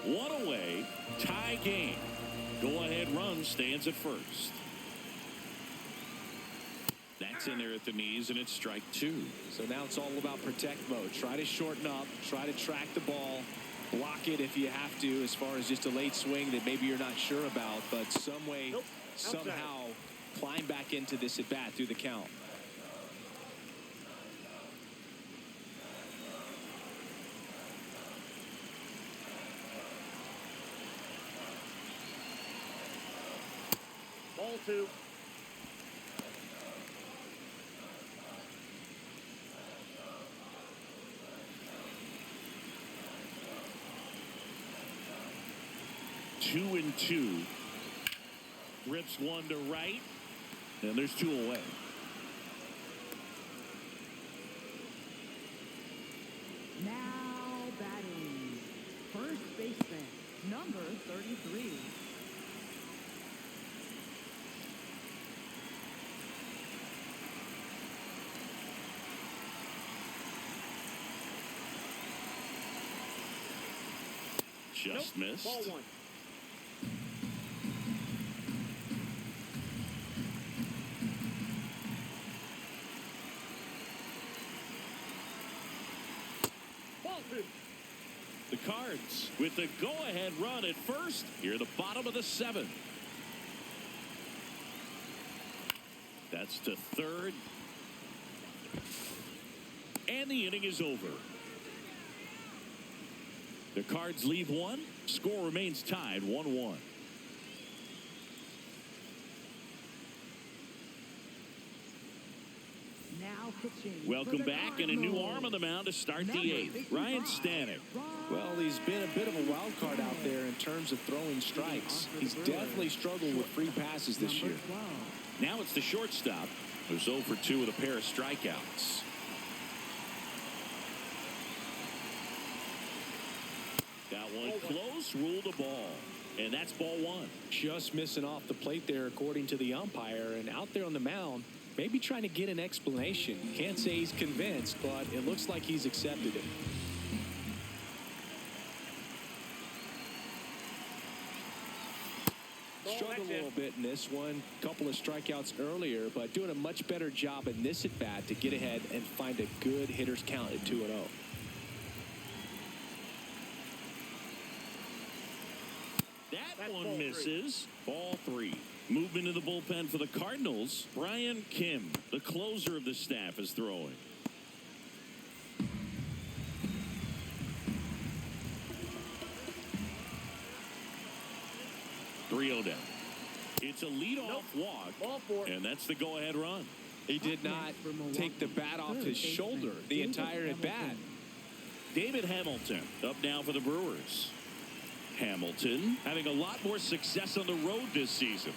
One away, tie game. Go-ahead run stands at first. That's in there at the knees, and it's strike 2.
So now it's all about protect mode. Try to shorten up, try to track the ball, block it if you have to, as far as just a late swing that maybe you're not sure about, but some way, somehow climb back into this at bat through the count.
Ball 2.
Two and 2. Rips one to right, and there's 2 away.
Now batting, first baseman, number 33.
Just missed.
Ball 1. Ball 2.
The Cards with the go-ahead run at first here at the bottom of the 7th. That's to third. And the inning is over. The Cards leave one. Score remains tied 1-1.
Now pitching.
Welcome back, and a new arm on the mound to start the 8th. Ryan Stanek.
Well, he's been a bit of a wild card out there in terms of throwing strikes. He's definitely struggled with free passes this year.
Now it's the shortstop, who's 0 for 2 with a pair of strikeouts. That one close, ruled a ball. And that's ball 1.
Just missing off the plate there, according to the umpire. And out there on the mound, maybe trying to get an explanation. Can't say he's convinced, but it looks like he's accepted it. Struggled a little bit in this one. Couple of strikeouts earlier, but doing a much better job in this at bat to get ahead and find a good hitter's count at 2-0.
That one misses. Ball 3. Movement in the bullpen for the Cardinals. Brian Kim, the closer of the staff, is throwing. Down. It's a leadoff walk, and that's the go-ahead run.
He did not take the bat off his shoulder the entire at bat.
David Hamilton up now for the Brewers. Hamilton having a lot more success on the road this season.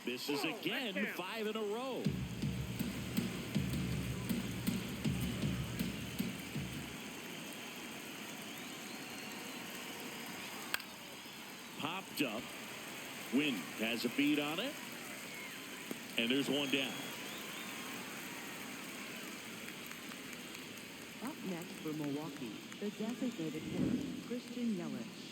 This is again 5 in a row. Popped up. Wind has a beat on it. And there's one down.
Up next for Milwaukee, the designated hitter, Christian Yelich.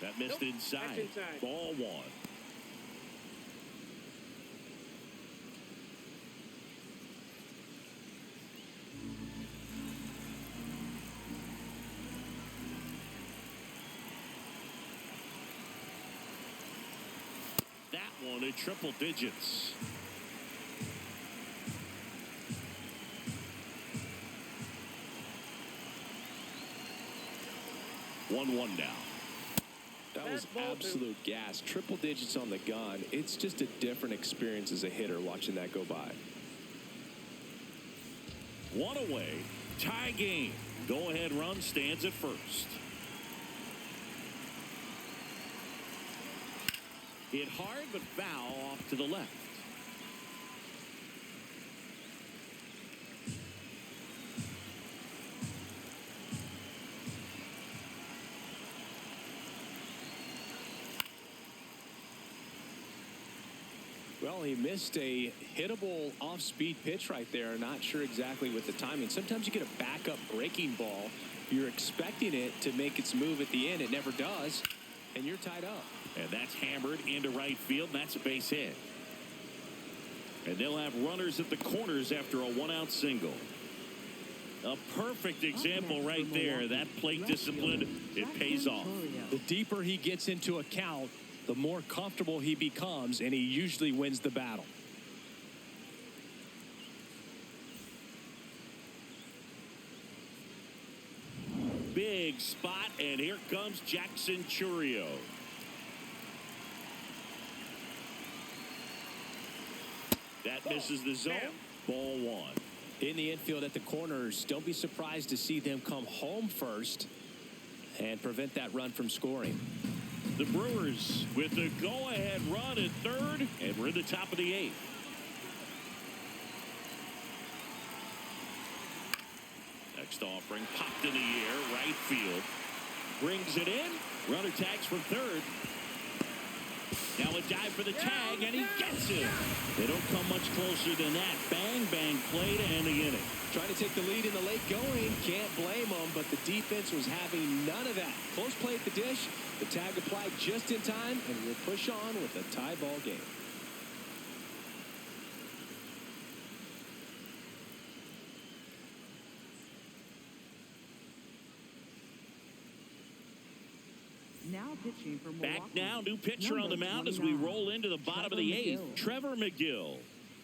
That missed inside. Ball 1. That one in triple digits. One now.
That was absolute gas. Triple digits on the gun. It's just a different experience as a hitter watching that go by.
One away. Tie game. Go-ahead run stands at first. Hit hard but foul off to the left.
Well, he missed a hittable off-speed pitch right there. Not sure exactly with the timing. Sometimes you get a backup breaking ball. You're expecting it to make its move at the end. It never does, and you're tied up.
And that's hammered into right field. That's a base hit. And they'll have runners at the corners after a one-out single. A perfect example right there. That plate discipline, it pays off.
The deeper he gets into a count, the more comfortable he becomes, and he usually wins the battle.
Big spot, and here comes Jackson Chourio. That misses the zone. Ball 1.
In the infield at the corners, don't be surprised to see them come home first and prevent that run from scoring.
The Brewers with the go-ahead run at third, and we're in the top of the 8th. Next offering popped in the air, right field. Brings it in. Runner tags from third. Now a dive for the tag, and he gets it. They don't come much closer than that. Bang, bang play to end the inning.
Trying to take the lead in the late going. Can't blame them, but the defense was having none of that. Close play at the dish. The tag applied just in time, and we'll push on with a tie ball game.
Now Now pitching for
Back
Milwaukee.
now, new pitcher on the mound as we roll into the bottom of the eighth. Trevor McGill.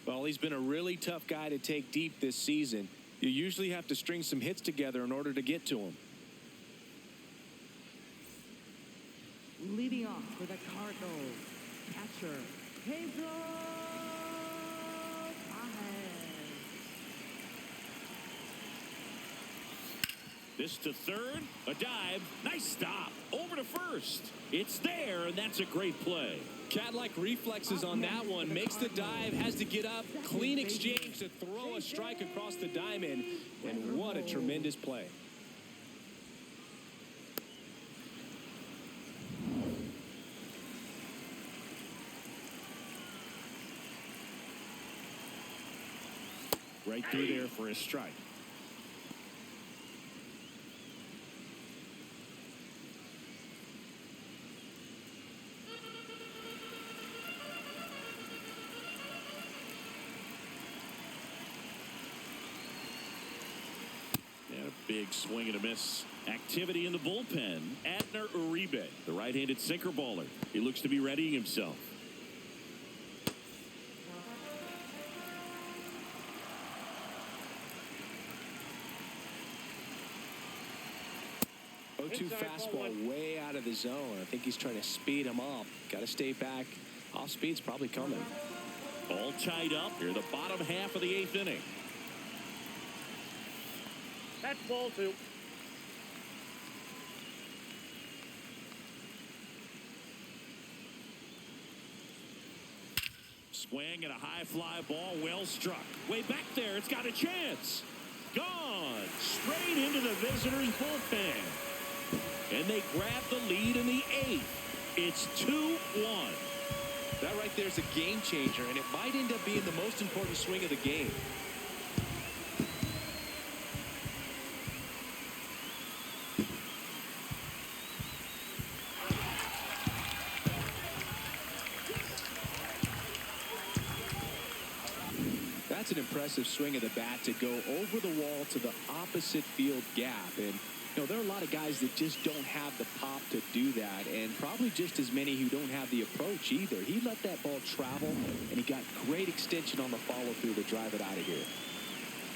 Well, he's been a really tough guy to take deep this season. You usually have to string some hits together in order to get to him.
Leading off for the Cardinals, catcher Pedro Paez.
This to third, a dive, nice stop, over to first. It's there, and that's a great play.
Cat-like reflexes on that one, makes the dive, has to get up, clean exchange to throw a strike across the diamond, and what a tremendous play.
Right through there for a strike. And a big swing and a miss. Activity in the bullpen. Adner Uribe, the right-handed sinker baller. He looks to be readying himself.
0-2 fastball way out of the zone. I think he's trying to speed him up. Got to stay back. Off speed's probably coming.
All tied up here, the bottom half of the eighth inning.
That's ball 2.
Swing and a high fly ball, well struck. Way back there, it's got a chance. Gone straight into the visitors' bullpen. And they grab the lead in the eighth. It's 2-1.
That right there is a game changer, and it might end up being the most important swing of the game. That's an impressive swing of the bat to go over the wall to the opposite field gap. And you know, there are a lot of guys that just don't have the pop to do that, and probably just as many who don't have the approach either. He let that ball travel, and he got great extension on the follow-through to drive it out of here.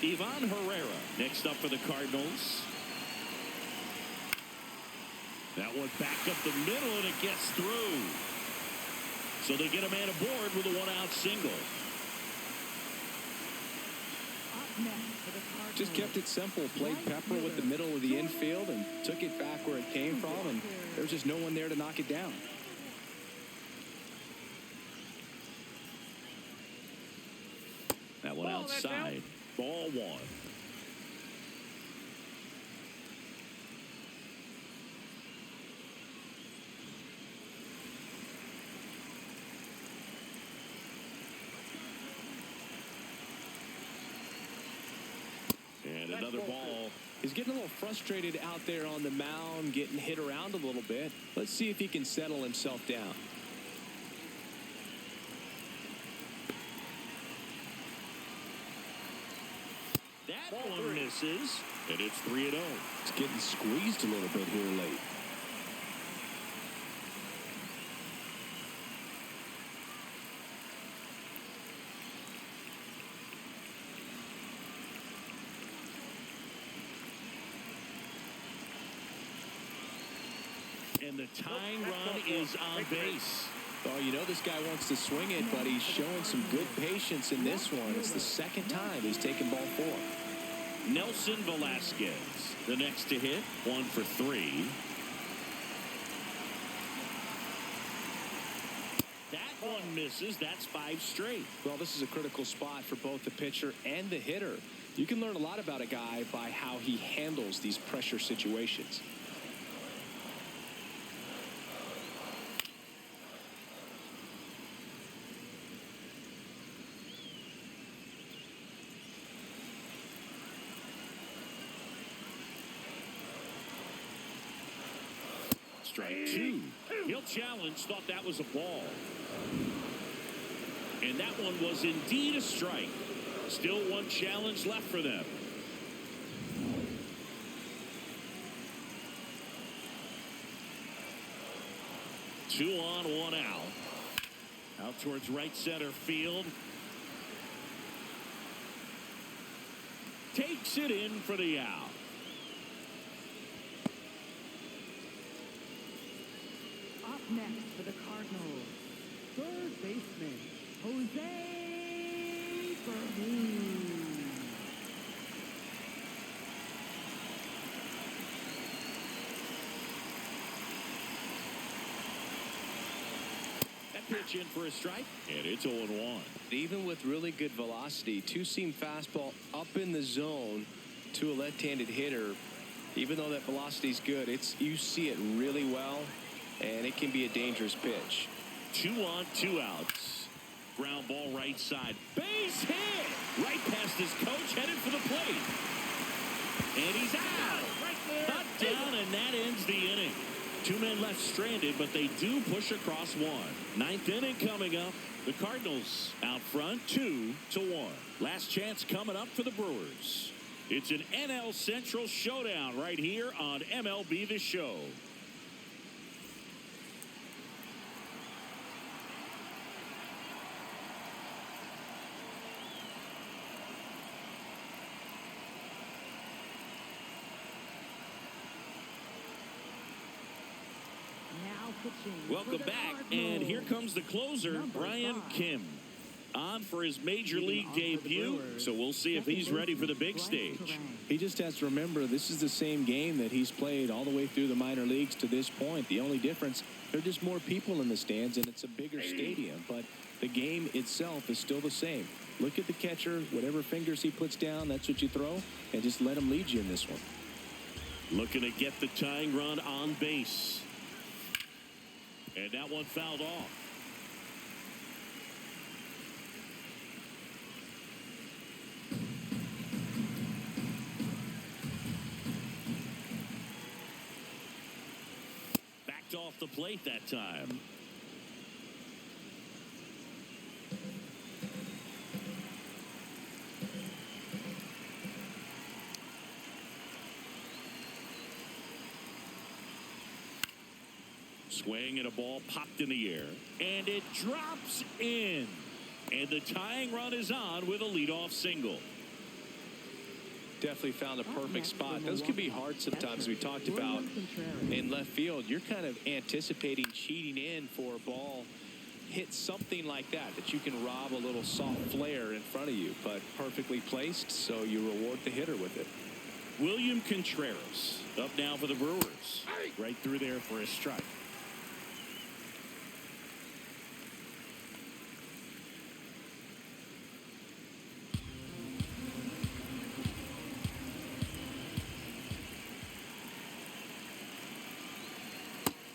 Ivan Herrera next up for the Cardinals. That one back up the middle, and it gets through. So they get a man aboard with a one-out single.
Just kept it simple, played pepper with the middle of the infield and took it back where it came from, and there's just no one there to knock it down.
That one outside. Ball 1. And another ball.
He's getting a little frustrated out there on the mound, getting hit around a little bit. Let's see if he can settle himself down.
That one misses, and it's 3-0.
It's getting squeezed a little bit here late.
And the tying run is on base.
Oh, you know this guy wants to swing it, but he's showing some good patience in this one. It's the second time he's taken ball 4.
Nelson Velasquez, the next to hit, 1 for 3. That one misses. That's 5 straight.
Well, this is a critical spot for both the pitcher and the hitter. You can learn a lot about a guy by how he handles these pressure situations.
Strike 2. He'll challenge, thought that was a ball. And that one was indeed a strike. Still one challenge left for them. 2 on, 1 out. Out towards right center field. Takes it in for the out.
Up next for the Cardinals, third baseman, Jose Bermud.
Pitch in for a strike, and it's 0-1.
Even with really good velocity, two-seam fastball up in the zone to a left-handed hitter, even though that velocity is good, you see it really well, and it can be a dangerous pitch.
2 on, 2 outs. Ground ball right side. Base hit! Right past his coach, headed for the plate. And he's out! Cut down, and that ends the inning. 2 men left stranded, but they do push across 1. 9th inning coming up. The Cardinals out front 2-1. Last chance coming up for the Brewers. It's an NL Central showdown right here on MLB The Show. Welcome back, and here comes the closer, Brian Kim, on for his Major League debut, so we'll see if he's ready for the big stage.
He just has to remember this is the same game that he's played all the way through the minor leagues to this point. The only difference, there are just more people in the stands, and it's a bigger stadium, but the game itself is still the same. Look at the catcher, whatever fingers he puts down, that's what you throw, and just let him lead you in this one.
Looking to get the tying run on base. And that one fouled off. Backed off the plate that time. Swing and a ball popped in the air, and it drops in, and the tying run is on with a leadoff single.
Definitely found a perfect spot. Those can be hard sometimes. We talked about in left field, you're kind of anticipating cheating in for a ball hit something like that you can rob a little soft flare in front of you, but perfectly placed, so you reward the hitter with it.
William Contreras up now for the Brewers. Right through there for a strike.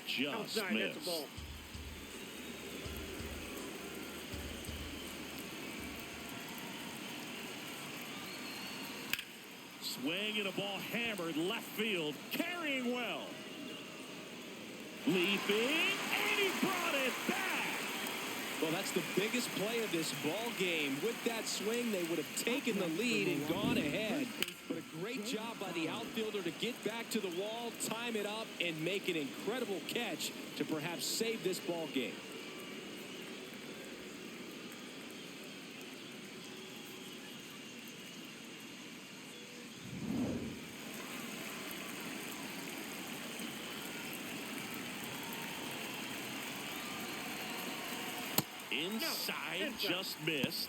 Just
Outside,
missed.
that's a ball.
Swing and a ball hammered left field, carrying well. Leaping, and he brought it back.
Well, that's the biggest play of this ball game. With that swing, they would have taken the lead and gone ahead. But a great job by the outfielder to get back to the wall, time it up, and make an incredible catch to perhaps save this ball game.
Inside, just missed.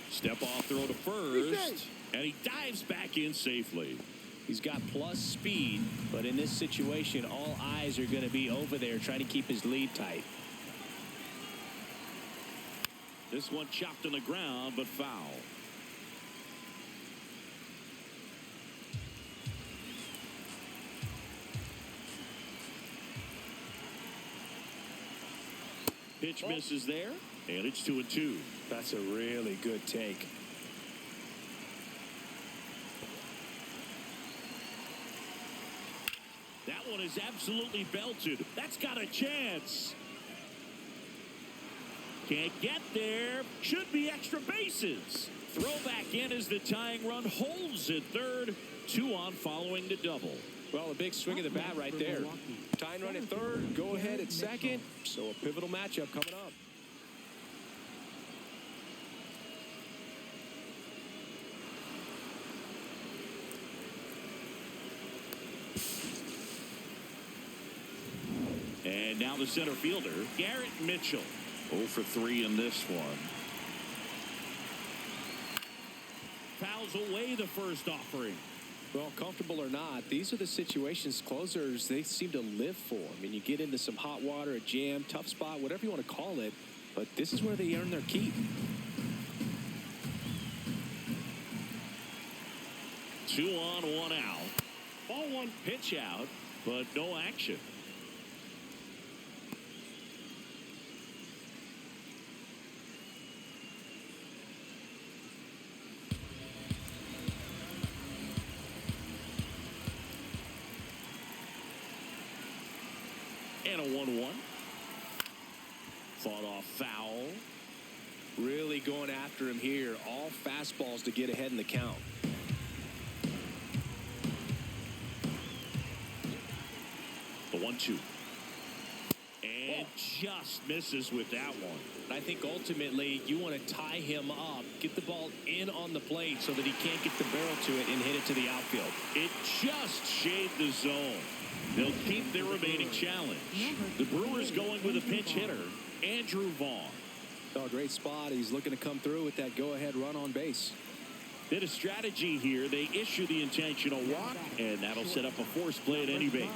Step off throw to first, and he dives back in safely.
He's got plus speed, but in this situation, all eyes are going to be over there trying to keep his lead tight.
This one chopped on the ground, but foul. Pitch misses there, and it's 2-2.
That's a really good take.
That one is absolutely belted. That's got a chance. Can't get there. Should be extra bases. Throw back in as the tying run holds at third. 2 on following the double.
Well, a big swing of the bat right there. Tying run at third, go ahead at second. So a pivotal matchup coming up.
And now the center fielder, Garrett Mitchell. 0 for 3 in this one. Fouls away the first offering.
Well, comfortable or not, these are the situations closers they seem to live for. I mean, you get into some hot water, a jam, tough spot, whatever you want to call it, but this is where they earn their keep.
2 on, 1 out. Ball 1 pitch out, but no action. And a 1-1. Fought off foul.
Really going after him here. All fastballs to get ahead in the count.
The 1-2. And just misses with that one.
I think ultimately you want to tie him up, get the ball in on the plate so that he can't get the barrel to it and hit it to the outfield.
It just shaved the zone. They'll keep their remaining challenge. The Brewers going with a pinch hitter, Andrew Vaughn.
Oh, great spot. He's looking to come through with that go-ahead run on base.
Bit of strategy here. They issue the intentional walk, and that'll set up a force play at any base.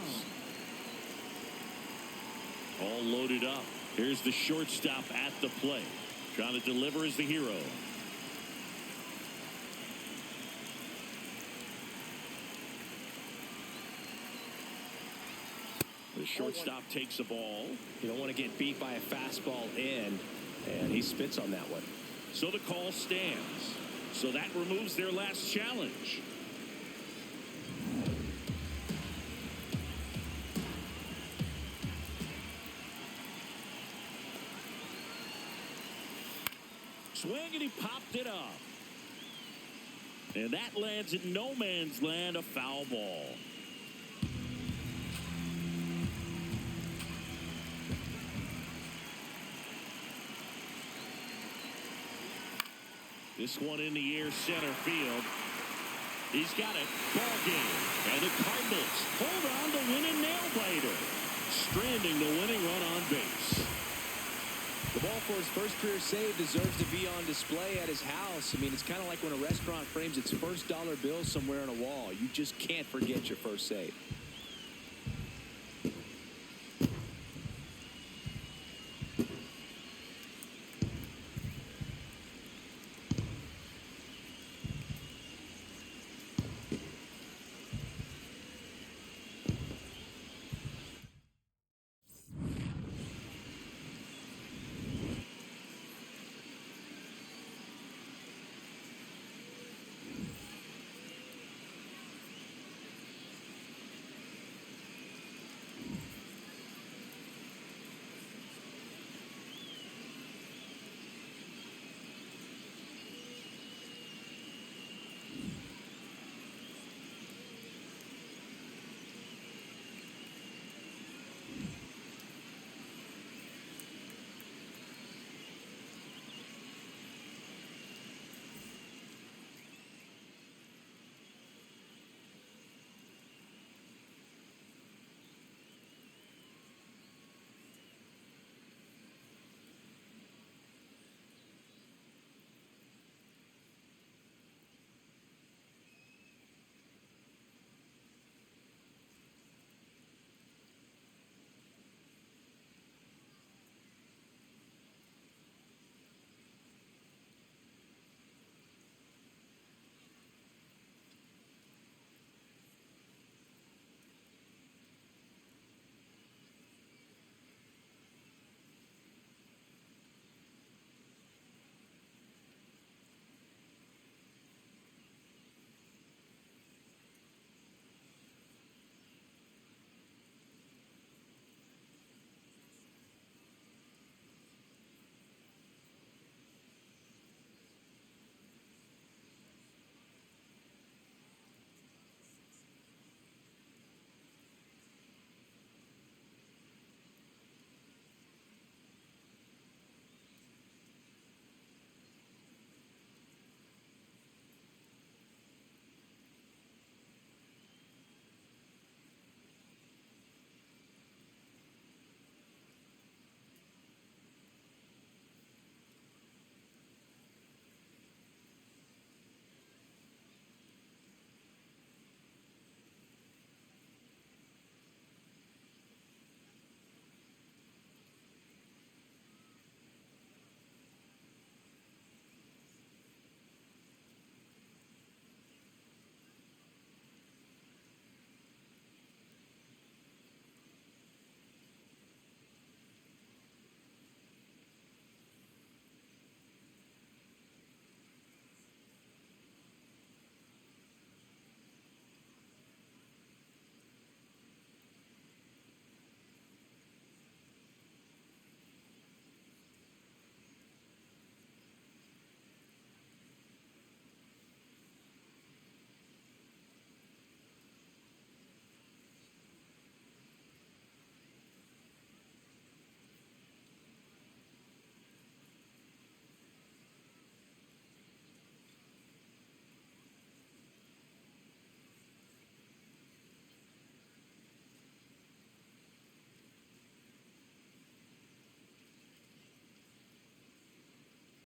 All loaded up. Here's the shortstop at the plate. Trying to deliver as the hero. The shortstop takes a ball.
You don't want to get beat by a fastball in, and he spits on that one.
So the call stands. So that removes their last challenge. Swing, and he popped it up. And that lands in no man's land, a foul ball. This one in the air, center field. He's got it. Ball game. And the Cardinals hold on to win a nail-biter, stranding the winning run on base.
The ball for his first career save deserves to be on display at his house. I mean, it's kind of like when a restaurant frames its first dollar bill somewhere on a wall. You just can't forget your first save.